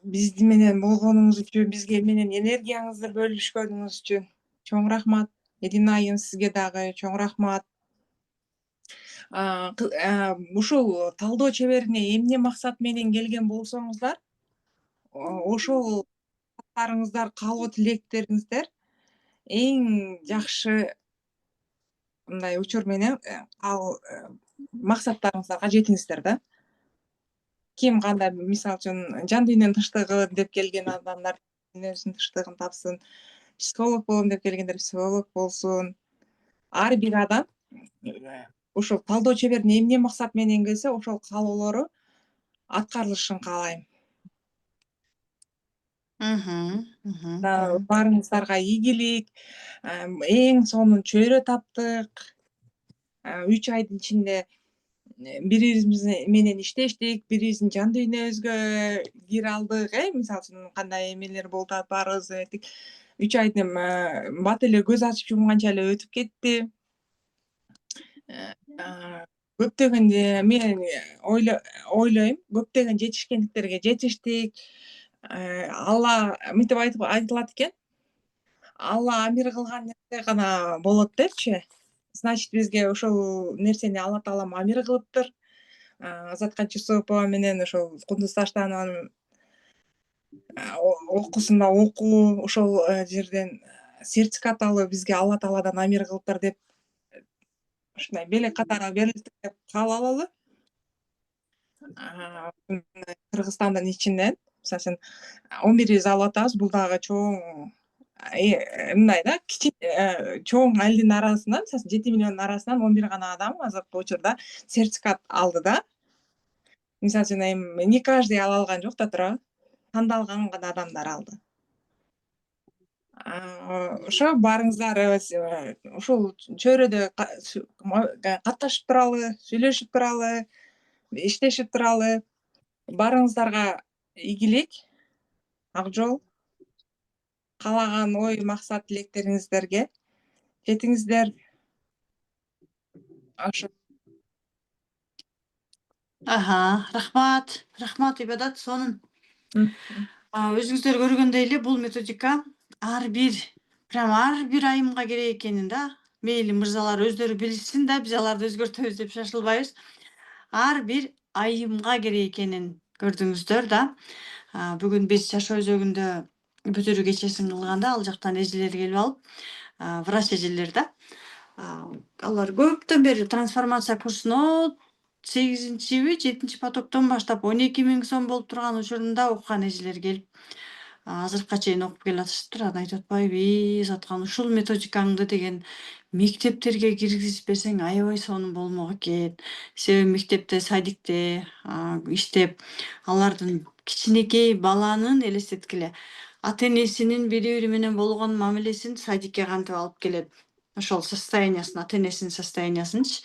бизди менен болгонуңуз үчүн, бизге менен энергияңызды бөлүшкөнүңүз үчүн чоң рахмат. Элина айым, сизге дагы чоң рахмат. Ушул талдоо чеберине эмне максат менен келген болсоңуздар, ошол каалоо тилектериңиздер эң жакшы мындай учур менен максаттарыңыздарга жетиңиздер да. Ким кандай, мисалы үчүн жан дүйнөнүн тынчтыгы деп келген адамдар өзүнүн тынчтыгын тапсын, психолог болом деп келгендер психолог болсун. Ар бир адам ушул талдоо чеберине эмне максат менен келсе, ошол каалоолору аткарылышын каалайм. Баарыңыздарга ийгилик, эң сонун чөйрө таптык. 3 айдын ичинде бирибиз менен иштештик, бирибиздин жан дүйнөбүзгө кире алдык, мисалы үчүн кандай эмелер болуп атат, баарыбыз эметик. 3 айдын бат эле көз ачып жумганча эле өтүп кетти. Көптөгөн мен ойлойм, көптөгөн жетишкендиктерге жетиштик. Алла мынтип айтылат экен. Алла амир кылган нерсе гана болот депчи. Значит, бизге ошол нерсени Алла таалам амир кылыптыр. Ызаткан Чусупова менен ошол Кундуз Таштанованын окуусунда окуу, ошол жерден сертификат алып, бизге Алла тааладан амир кылыптыр деп ушундай белек катары берилиптир деп каалалалы. Кыргызстандын ичинен, мисалы үчүн 11 алып атабыз, бул дагы чоң мындай да, чоң элдин арасынан, мисалы 7 миллиондун арасынан 11 гана адам азыркы учурда сертификат алды да. Мисалы үчүн эми не каждый ала алган жок да туурабы? Тандалган гана адамдар алды. Ошо барыңыздар ушул чөйрөдө катташып туралы, сүйлөшүп туралы, иштешип туралы барыңыздарга ийгилик, ак жол, каалаган ой, максат, тилектериңиздерге жетиңиздер. Ошо Рахмат Ибадат. Сонун өзүңүздөр көргөндөй эле бул методика ар бир айымга керек экенин да. Мейли мырзалар өздөрү билишсин да, биз аларды өзгөртөбүз деп шашылбайбыз. Ар бир айымга керек экенин көрдүңүздөр да. Бүгүн биз Чашоо өзөгүндө бүтүрүү кечесин кылганда ал жактан эжелер келип алып, врач эжелер да. Алар көптөн бери трансформация курсуна 8-би 7 потоктон баштап 12.000 сом болуп турган учурунда окуган эжелер келип, азыркыга чейин окуп келатышыптыр. Аны айтып атпайбы, заткан ушул методикаңды деген мектептерге киргизбесең аябай сонун болмок экен. Себеби мектепте, садикте иштеп, алардын кичинекей баланын элестеткиле. Ата-энесинин бири-бири менен болгон мамилесин садикке кантип алып келет. Ошол состояниясын, ата-энесинин состояниясынчы,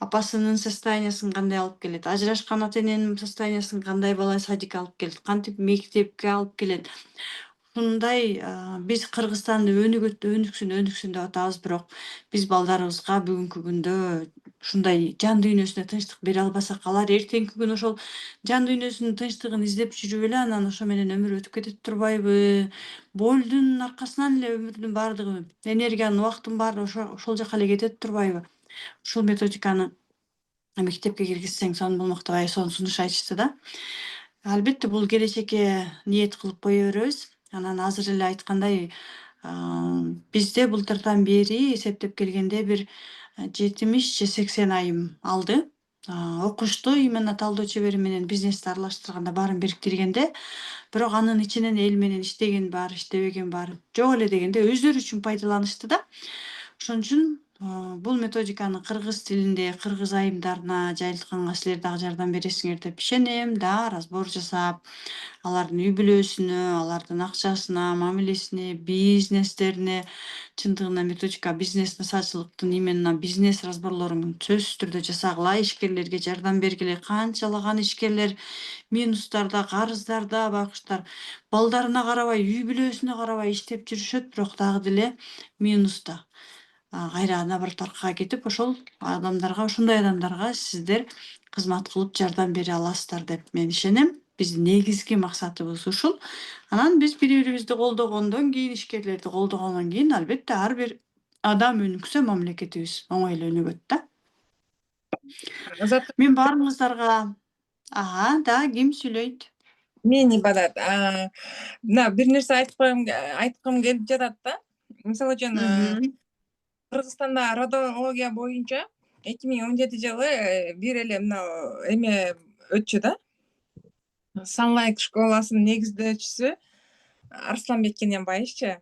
апасынын состояниясын кандай алып келет, ажырашкан ата-эненин состояниясын кандай бала садикке алып келет, кантип мектепке алып келет. Ушундай биз Кыргызстанды өнүксүн деп атабыз, бирок биз балдарыбызга бүгүнкү күндө ушундай жан дүйнөсүнө тынчтык бере албасак, алар эртеңки күнү ошол жан дүйнөсүнүн тынчтыгын издеп жүрүп эле анан ошо менен өмүр өтүп кетет турбайбы? Болдун аркасынан эле өмүрдүн баардыгы, энергиянын, убакыттын баардыгы ошол жака эле кетет турбайбы? Ушул методиканы мектепке киргизсең сонун болмок деп сонун сунуш айтышты да. Албетте бул келечекке ниет кылып кое беребиз. Анан азыр эле айткандай, бизде былтырдан бери эсептеп келгенде бир 70 же 80 айым алды. Окушту именно талдоо чебери менен бизнести аралаштырганда баарын бириктиргенде, бирок анын ичинен эл менен иштеген бар, иштебеген бар жок эле дегенде өздөрү үчүн пайдаланышты да. Ошон үчүн бул методиканы кыргыз тилинде, кыргыз айымдарына жайылтканга силер дагы жардам бересиңер деп ишенем да. Разбор жасап, алардын үй бүлөсүнө, алардын акчасына, мамилесине, бизнестерине, чындыгында методика бизнес насаачылыктын именно бизнес разборлорун сөзсүз түрдө жасагыла, ишкерлерге жардам бергиле. Канчалаган ишкерлер минустарда, карыздарда, байкуштар балдарына карабай, үй бүлөсүнө карабай иштеп жүрүшөт, бирок дагы деле минуста. Кайра наоборот аркага кетип, ошол ушундай адамдарга сиздер кызмат кылып жардам бере аласыздар деп мен ишенем. Биздин негизги максатыбыз ушул. Анан биз бири-бирибизди колдогондон кийин, ишкерлерди колдогондон кийин, албетте ар бир адам өнүксө мамлекетибиз оңой эле өнүгөт да. Мен баарыңыздарга да ким сүйлөйт? Мен Ибадат. Мына бир нерсе айткым келип жатат да. Мисалы үчүн Кыргызстанда радиология боюнча 2017 жылы бир эле мына эме өтчү да. Sunlight школасынын негиздөөчүсү Арсланбек Кененбаевчы.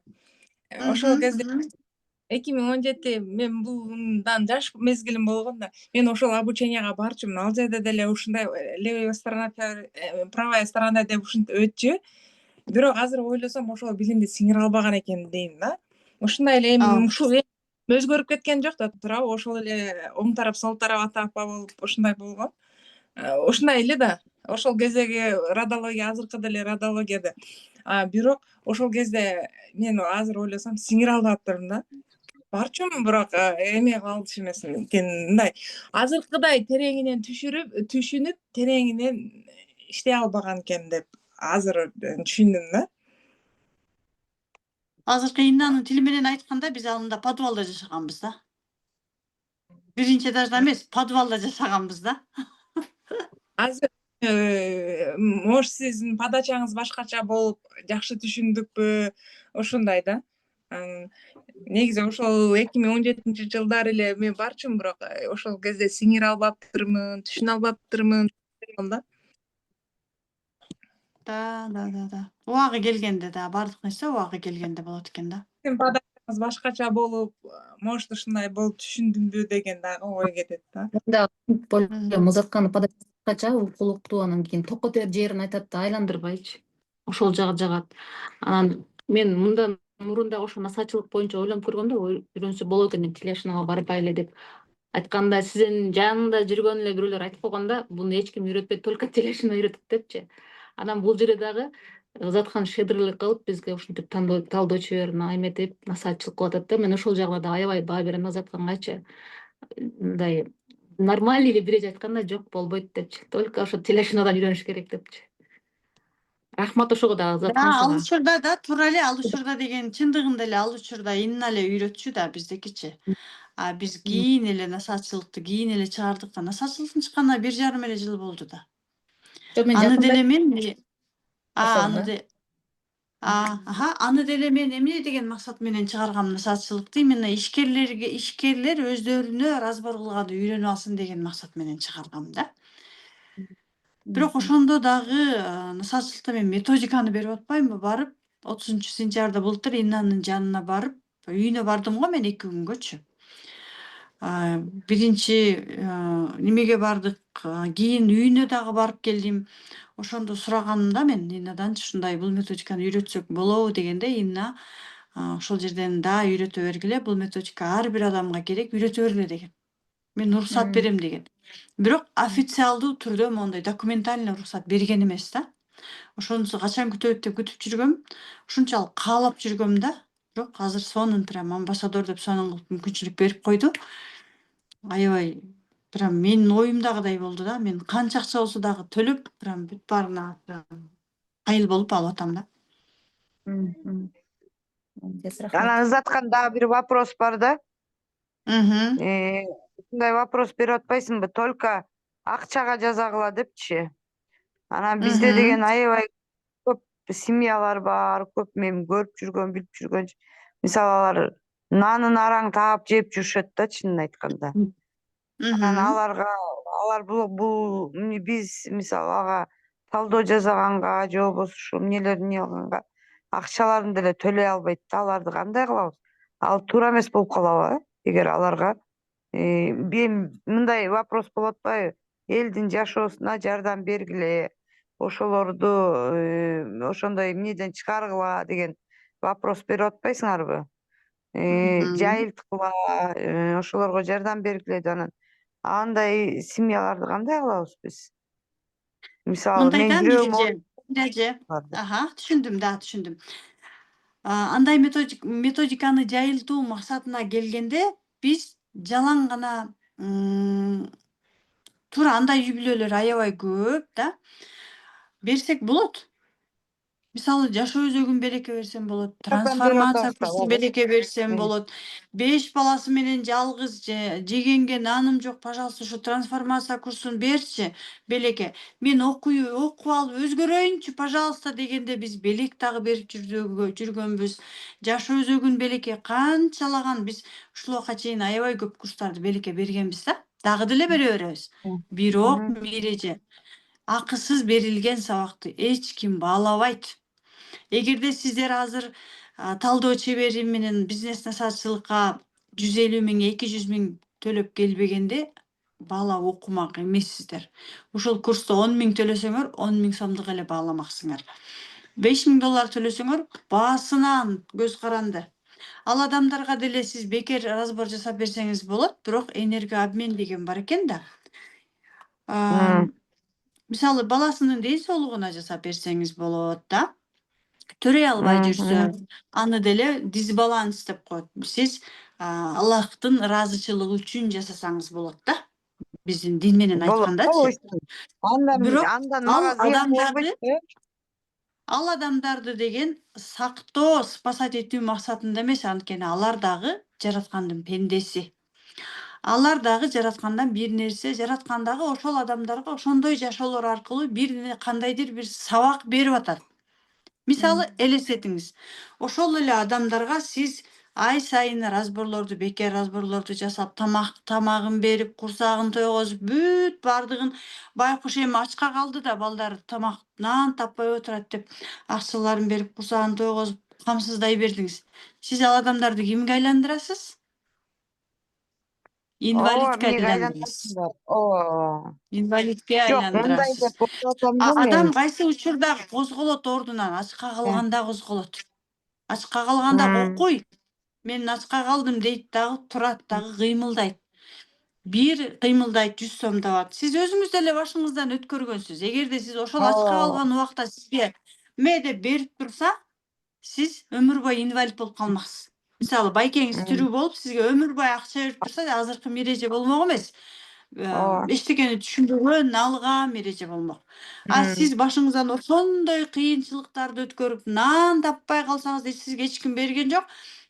Ошол кезде 2017 мен булдан жаш мезгилим болгон да. Мен ошол обученияга барчумун. Ал жерде деле ушундай левая сторона, правая сторона деп ушинтип өтчү. Бирок азыр ойлосом ошол билимди сиңире албаган экен дейм да. Ушундай эле ушул өзгөрүп кеткен жок да, туурабы? Ошол эле оң тарап, сол тарап атапа болуп ушундай болгон. Ушундай эле да. Ошол кездеги радиология азыркы деле радиологияда. Бирок ошол кезде мен азыр ойлосом сиңире албаптырмын да. Барчумун, бирок эме калдыш эмес экен, мындай азыркыдай тереңинен түшүнүп, тереңинен иштей албаган экен деп азыр түшүндүм да. Азыркы Иннанын тили менен айтканда биз анында подвалда жашаганбыз да. Биринчи этажда эмес, подвалда жашаганбыз да. Азыр может сиздин подачаңыз башкача болуп жакшы түшүндүкпү, ошондой да. Негизи ошол 2017 жылдары эле мен барчумун, бирок ошол кезде сиңире албаптырмын, түшүнө албаптырмын да. Да. Убагы келгенде да, баардык нерсе убагы келгенде болот экен да. Сиздин подачаңыз башкача болуп, может ушундай болуп түшүндүмбү деген дагы ой кетет да. Узаткан башкача укулуктуу, анан кийин токко тер жерин айтат да, айландырбайчы. Ошол жагат. Анан мен мындан мурунда ошо насаачылык боюнча ойлонуп көргөмдө үйрөнсө болот экен телеашинага барбай эле деп айтканда сиздин жанында жүргөн эле бирөөлөр айтып койгонда буну эч ким үйрөтпөйт, только телеашина үйрөтөт депчи. Анан бул жерде дагы Ызаткан щедрылык кылып бизге ушинтип талдоочу эметип насаатчылык кылып атат да. Мен ошол жагына да аябай баа берем Азаткангачы. Мындай нормальный эле бир эже айтканда жок болбойт депчи. Только ошо телеашинадан үйрөнүш керек депчи. Рахмат ошого дагы Да, Азаткан ал сага. учурда да туура эле ал учурда деген чындыгында эле ал учурда Инна эле үйрөтчү да биздикичи. А биз кийин эле насаатчылыкты кийин эле чыгардык да. Насаатчылыктын чыкканына 1,5 эле жыл болду да. Мен Аны жакында деле мен баштадым аны да. де аны деле мен эмне деген максат менен чыгаргам насаатчылыкты именно ишкерлер өздөрүнө разбор кылганды үйрөнүп алсын деген максат менен чыгаргам да. Бирок ошондо дагы насаатчылыкта мен методиканы берип атпаймынбы? Барып 30-сентябрда былтыр Иннанын жанына барып, үйүнө бардым го мен 2 күнгөчү. Биринчи немеге бардык, кийин үйүнө дагы барып келдим. Ошондо сураганымда мен Иннаданчы ушундай бул методиканы үйрөтсөк болобу дегенде Инна ошол жерден да үйрөтө бергиле, бул методика ар бир адамга керек, үйрөтө бергиле деген. Мен уруксат берем деген. Бирок официалдуу түрдө моундай документальный уруксат берген эмес да. Ошонусу качан күтөт деп күтүп жүргөм. Ушунчалык каалап жүргөм да. Бирок азыр сонун прям амбассадор деп сонун кылып мүмкүнчүлүк берип койду. Аябай прям менин оюмдагыдай болду да. Мен канча акча болсо дагы төлөп, прям бүт баарына кайыл болуп алып атам да. Анан Ызаткан дагы бир вопрос бар да. Ушундай вопрос берип атпайсыңбы? Только акчага жазагыла депчи. Анан бизде деген аябай көп семьялар бар, көп мен көрүп жүргөн, билип жүргөн. Мисалы алар нанын араң таап жеп жүрүшөт да, чынын айтканда. Анан алар бул биз мисалы ага талдоо жасаганга же болбосо ушу эмнелерди эмне кылганга акчаларын деле төлөй албайт да, аларды кандай кылабыз? Ал туура эмес болуп калабы, эгер аларга мындай вопрос болуп атпайбы? Элдин жашоосуна жардам бергиле, ошолорду ошондой эмнеден чыгаргыла деген вопрос берип атпайсыңарбы? Жайылткыла, ошолорго жардам бергиле деп анан андай семьяларды кандай кылабыз биз? Мисалы Мындай мен да жүрөгүм Неже. Түшүндүм да, түшүндүм. Андай методиканы жайылтуу максатына келгенде биз жалаң гана туура андай үй бүлөлөр аябай көп да. Берсек болот. Мисалы жашоо өзөгүн береке берсем болот, трансформация курсун береке берсем болот. 5 баласы менен жалгыз жегенге наным жок, пожалуйста, ушу трансформация курсун берчи, белеке. Мен окуп алып өзгөрөйүнчү, пожалуйста дегенде биз белек дагы берип жүргөнбүз. Жашоо өзөгүн белеке канчалаган биз ушулга чейин аябай көп курстарды белеке бергенбиз да. Дагы деле бере беребиз. Бирок миреже акысыз берилген сабакты эч ким баалабайт. Эгерде сиздер азыр талдоо чебери менен бизнес насаатчылыкка 150 миң, 200 миң төлөп келбегенде баалап окумак эмессиздер. Ушул курсту 10 миң төлөсөңөр, 10 миң сомдук эле бааламаксыңар. 5 миң доллар төлөсөңөр, баасынан көз каранды. Ал адамдарга деле сиз бекер разбор жасап берсеңиз болот, бирок энергообмен деген бар экен да. Мисалы баласынын ден соолугуна жасап берсеңиз болот да. Төрөй албай жүрсө, аны деле дисбаланс деп коет. Сиз Аллахтын ыраазычылыгы үчүн жасасаңыз болот да. Биздин дин менен айткандачы. Бирок ал адамдарды деген сактоо, спасать этүү максатында эмес, анткени алар дагы жараткандын пендеси. Алар дагы жараткандан бир нерсе, жараткан дагы ошол адамдарга ошондой жашоолор аркылуу кандайдыр бир сабак берип атат. Мисалы элестетиңиз. Ошол эле адамдарга сиз ай сайын бекер разборлорду жасап, тамагын берип, курсагын тойгозуп, бүт бардыгын байкуш эми ачка калды да балдар тамак нан таппай отурат деп акчаларын берип, курсагын тойгозуп, камсыздай бердиңиз. Сиз ал адамдарды кимге айландырасыз? Инвалидке айландырасыз. Инвалидке айландырасыз. Адам кайсы учурда козголот ордунан, ачка калганда козголот. Ачка калганда кокуй. Мен ачка калдым дейт дагы, турат дагы, кыймылдайт. Бир кыймылдайт 100 сом табат. Сиз өзүңүз деле башыңыздан өткөргөнсүз. Эгерде сиз ошол ачка калган убакта сизге ме деп берип турса, сиз өмүр бою инвалид болуп калмаксыз. Мисалы, байкеңиз тирүү болуп, сизге өмүр бою акча берип турса, азыркы миреже болмок эмес. Эчтекени түшүнбөгөн, алган миреже болмок. Сиз башыңыздан ошондой кыйынчылыктарды өткөрүп, нан таппай калсаңыз, сизге эч ким берген жок.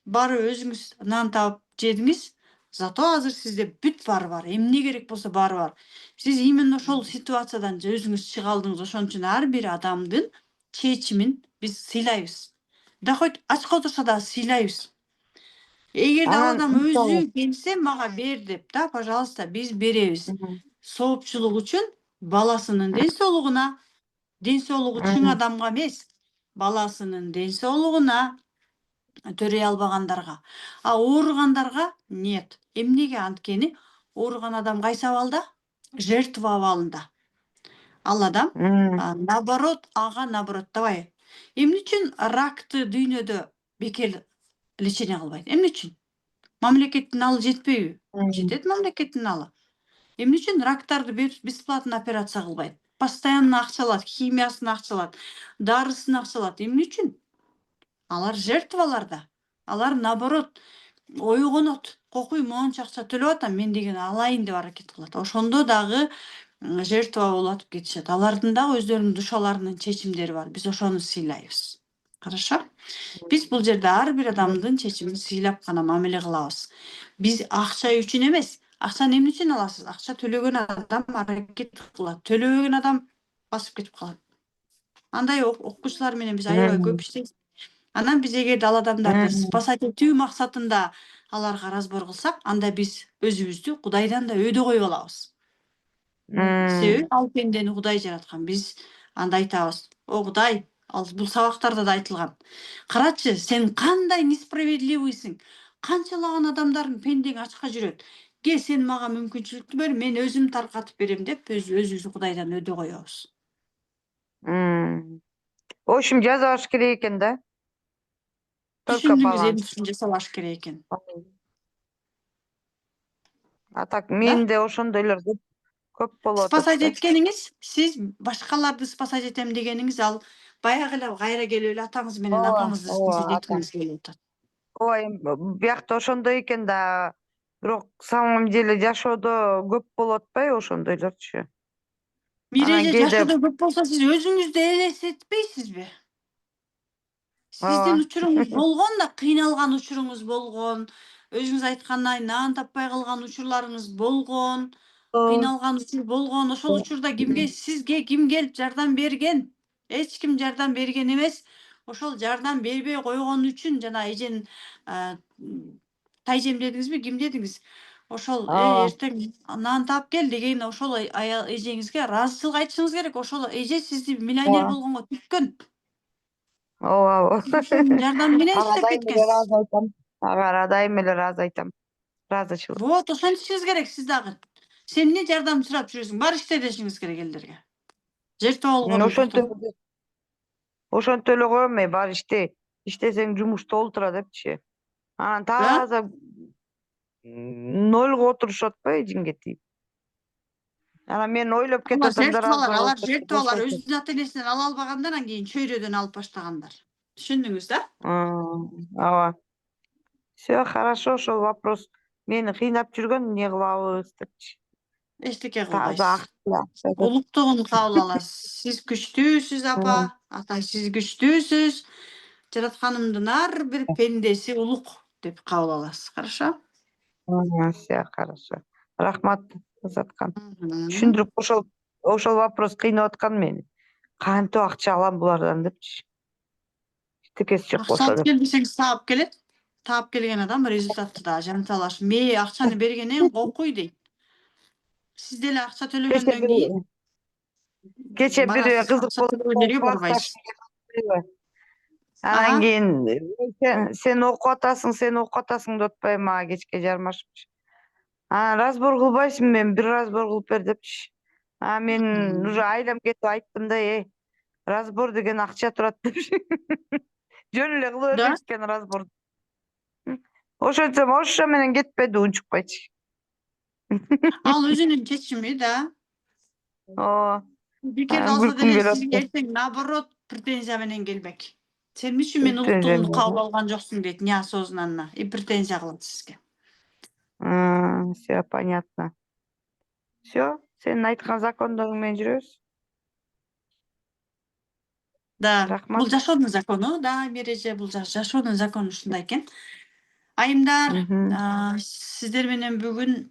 Барып өзүңүз нан таап жедиңиз. Зато азыр сизде бүт баары бар. Эмне керек болсо баары бар. Сиз именно ошол ситуациядан өзүңүз чыга алдыңыз. Ошон үчүн ар бир адамдын чечимин биз сыйлайбыз. Да хоть ачка отурса дагы сыйлайбыз. Эгерде ал адам өзү келсе мага бер деп да, пожалуйста, биз беребиз. Соопчулук үчүн, баласынын ден соолугуна, ден соолугу чың адамга эмес, баласынын ден соолугуна, төрөй албагандарга. Ооругандарга нет. Эмнеге? Анткени ооруган адам кайсы абалда? Жертва абалында. Ал адам наоборот, давай. Эмне үчүн ракты дүйнөдө бекер лечение кылбайт? Эмне үчүн? Мамлекеттин алы жетпейби? Жетет мамлекеттин алы. Эмне үчүн рактарды бесплатно операция кылбайт? Постоянно акча алат, химиясын акча алат, дарысын акча алат. Эмне үчүн? Алар жертваларда. Алар наоборот ойгонот. Кокуй монча акча төлөп атам, мен деген алайын деп аракет кылат. Ошондо дагы жертва болуп атып кетишет. Алардын дагы өздөрүнүн душаларынын чечимдери бар. Биз ошону сыйлайбыз. Хорошо? Биз бул жерде ар бир адамдын чечимин сыйлап гана мамиле кылабыз. Биз акча үчүн эмес. Акчаны эмне үчүн аласыз? Акча төлөгөн адам аракет кылат. Төлөбөгөн адам басып кетип калат. Андай окуучулар менен биз аябай көп иштейбиз. Анан биз эгерде ал адамдарды спасать этүү максатында аларга разбор кылсак, анда биз өзүбүздү Кудайдан да өйдө коюп алабыз. Себеби ал пендени Кудай жараткан. Биз анда айтабыз: "О Кудай, ал бул сабактарда да айтылган. Карачы, сен кандай несправедливыйсың. Канчалаган адамдардын пендең ачка жүрөт. Кел, сен мага мүмкүнчүлүктү бер, мен өзүм таркатып берем" деп өзүбүздү Кудайдан өйдө коебуз. В общем, жазабаш керек экен да. Только Түшүндүңүз, баланс. эмне үчүн жасабаш керек экен. А так менде ошондойлор көп болуп атат. Спасать эткениңиз, сиз башкаларды спасать этем дегениңиз, ал баягы эле кайра келип эле атаңыз менен апаңызды спасать эткиңиз келип атат. Ооба, эми биякта ошондой экен да. Бирок самом деле жашоодо көп болуп атпайбы ошондойлорчу? Миреже кээде- жашоодо көп болсо, сиз өзүңүздү элестетпейсизби? Сиздин учуруңуз болгон да, кыйналган учуруңуз болгон, өзүңүз айткандай нан таппай калган учурларыңыз болгон, кыйналган учур болгон. Ошол учурда сизге ким келип жардам берген? Эч ким жардам берген эмес. Ошол жардам бербей койгон үчүн жана эжен тайжем дедиңизби, ким дедиңиз? Ошол эртең нан таап кел деген ошол эжеңизге ыраазычылык айтышыңыз керек. Ошол эже сизди миллионер болгонго түрткөн. Ооба. Жардам менен иштеп кеткенсиз. Ага, дайым эле ыраазы айтам. Ыраазычылык. Вот, ошентишиңиз керек сиз дагы. Сен эмне жардам сурап жүрөсүң? Бар иште дешиңиз керек элдерге. Жертва болгонун токтот. Ошентип эле коем, бар иште. Иштесең жумушта олтура депчи. Анан таза нольго отурушуп атпайбы эжиңге тип. Анан мен ойлоп кетип атам Алар жертвалар өзүнүн ата энесинен ала албагандар, анан кийин чөйрөдөн алып баштагандар. Түшүндүңүз да? Ооба. Всё хорошо, ошол вопрос мени кыйнап жүргөн, эмне кылабыз депчи. Эчтеке Таза кылбайсыз. Улуктугун кабыл аласыз. Сиз күчтүүсүз, апа. Ата, сиз күчтүүсүз. Жаратканымдын ар бир пендеси улук деп кабыл аласыз. Хорошо? Всё хорошо. Рахмат, Азаткан. Түшүндүрүп ошол вопрос кыйнап аткан мени. Кантип акча алам булардан депчи. Эчтекеси жок болсо Акча деп. кел десеңиз таап келет. Таап келген адам результатты да жанталаш. Акчаны бергенен кокуй дейт. Сиз деле акча төлөгөндөн кийин Кече бир кызык төлөгөндөргө барбайсыз. Анан кийин сен окуп атасың деп атпайбы мага кечке жармашыпчы. Разбор кылбайсың, мен бир разбор кылып бер депчи. Мен уже айлам кетип айттым да, разбор деген акча турат депчи. Жөн эле кыла Да? бербешкен разбор. Ошентсем ошо менен кетпеди, унчукпайчы. Ал өзүнүн чечими да. Ооба. Бекер алса Күлкүм деле келип сизге атты. эртең наоборот претензия менен келбек. Сен эмне үчүн мени Претензия уктугумду менен. кабыл алган жоксуң дейт, неосознанно. И претензия кылат сизге. Всё понятно. Всё, сенин айткан закондоруң менен жүрөбүз. Да, Рахмат. бул жашоонун закону, да, Мереже, бул жашоонун закону ушундай экен. Айымдар, сиздер менен бүгүн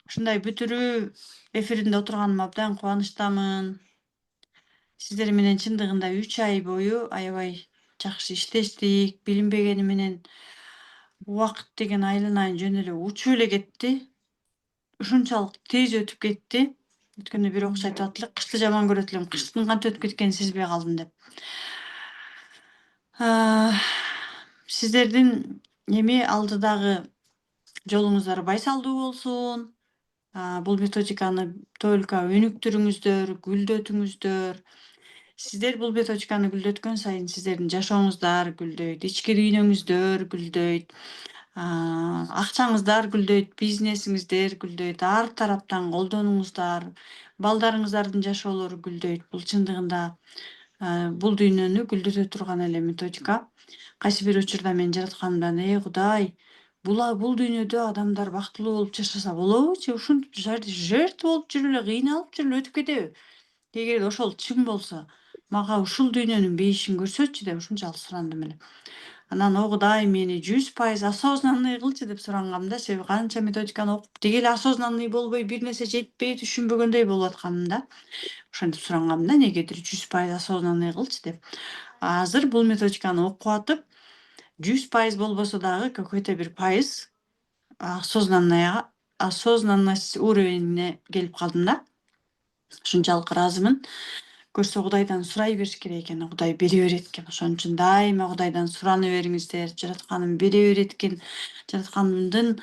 ушундай бүтүрүү эфиринде отурганыма абдан кубанычтамын. Сиздер менен чындыгында 3 ай бою аябай жакшы иштештик, билинбегени менен убакыт деген айланайын жөн эле учуп эле кетти. Ушунчалык тез өтүп кетти. Өткөндө бир окуш айтып аттылар, кышты жаман көрөт элем, кыштын кантип өтүп кеткенин сезбей калдым деп. Сиздердин эми алдыдагы жолуңуздар байсалдуу болсун. Бул методиканы только өнүктүрүңүздөр, гүлдөтүңүздөр. Сиздер бул методиканы гүлдөткөн сайын сиздердин жашооңуздар гүлдөйт, ички дүйнөңүздөр гүлдөйт, акчаңыздар гүлдөйт, бизнесиңиздер гүлдөйт, ар тараптан колдонуңуздар, балдарыңыздардын жашоолору гүлдөйт. Бул чындыгында бул дүйнөнү гүлдөтө турган эле методика. Кайсы бир учурда мен жаратканымдан, Кудай, бул дүйнөдө адамдар бактылуу болуп жашаса болобучу? Ушинтип жертва болуп жүрүп эле, кыйналып жүрүп эле өтүп кетеби? Эгерде ошол чын болсо, мага ушул дүйнөнүн бейишин көрсөтчү деп ушунчалык сурандым эле. Анан о Кудай, мени 100% осознанный кылчы деп сурангам да, себеби канча методиканы окуп, деги эле осознанный болбой, бир нерсе жетпей түшүнбөгөндөй болуп атканым да. Ошентип сурангам да, негедир 100% осознанный кылчы деп. Азыр бул методиканы окуп атып, 100% болбосо дагы какой-то бир пайыз осознанность уровенине келип калдым да. Ушунчалык ыраазымын. Көрсө Кудайдан сурай бериш керек экен, Кудай бере берет экен. Ошон үчүн дайыма Кудайдан сураны бериңиздер. Жаратканым бере берет экен. Жаратканымдын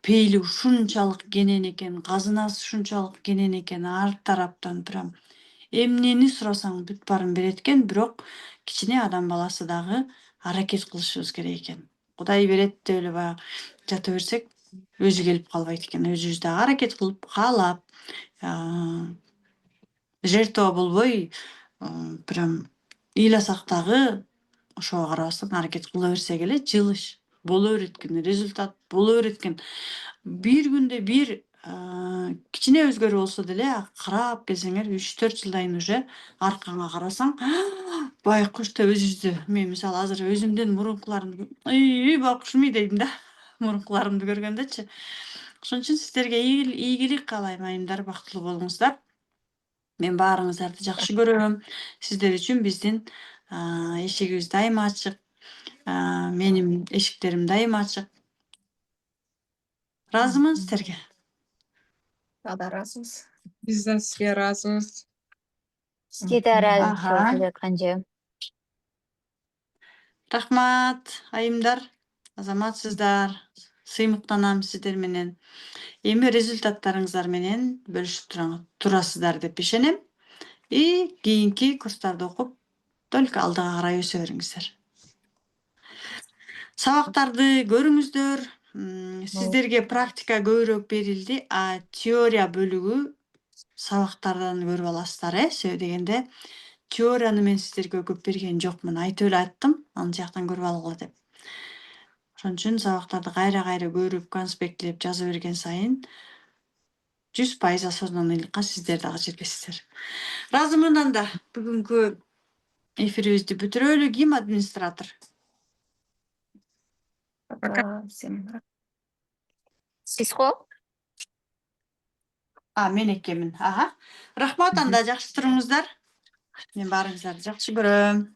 пейили ушунчалык кенен экен, казынасы ушунчалык кенен экен, ар тараптан прям эмнени сурасаң бүт баарын берет экен, бирок кичине адам баласы дагы аракет кылышыбыз керек экен. Кудай берет деп эле баягы жата берсек, өзү келип калбайт экен. Өзүбүз дагы аракет кылып, каалап, жертва болбой, прям ыйласак дагы ошого карабастан аракет кыла берсек эле, жылыш боло берет экен, результат боло берет экен. Бир күндө бир кичине өзгөрүү болсо деле карап келсеңер 3-4 жылдан уже аркаңа карасаң, байкуш деп өзүбүздү, мен мисалы азыр өзүмдүн мурункуларымды байкушум дейм да, мурункуларымды көргөндөчү. Ошон үчүн сиздерге ийгилик каалайм айымдар, бактылуу болуңуздар. Мен баарыңыздарды жакшы көрөм. Сиздер үчүн биздин эшигибиз дайыма ачык. Менин эшиктерим дайыма ачык. Ыраазымын сиздерге. Ада ыраазыбыз. Биз да сизге ыраазыбыз. Сизге да ыраазыбыз Аха. Жолдобек канже. Рахмат, айымдар. Азаматсыздар. Сыймыктанам сиздер менен. Эми результаттарыңыздар менен бөлүшүп турасыздар деп ишенем. И кийинки курстарды окуп, только алдыга карай өсө бериңиздер. Сабактарды көрүңүздөр. Сиздерге практика көбүрөөк берилди, а теория бөлүгү сабактардан көрүп аласыздар, себеби дегенде теорияны мен сиздерге көп берген жокмун. Айтып эле аттым, аны жактан көрүп алгыла деп. Ошон үчүн сабактарды кайра көрүп, конспектлеп жаза берген сайын 100% осознанныйлыкка сиздер дагы жетесиздер. Ыраазымын анда. Бүгүнкү эфирибизди бүтүрөлү. Ким администратор? Сиз го? Мен экенмин. Рахмат, анда жакшы туруңуздар. Мен баарыңыздарды жакшы көрөм.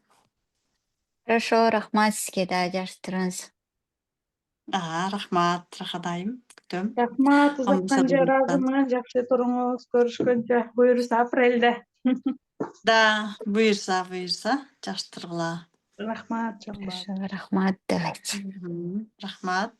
Хорошо, рахмат, сизге да жакшы туруңуз. Рахмат, Рахадайым. Күтөм. Рахмат, узатканча Амбусадыр. ыраазымын. Жакшы туруңуз. Көрүшкөнчө, буюрса апрелде. Да, буюрса, жакшы тургула. Рахмат, чоң. Хорошо, рахмат, давайте. Рахмат.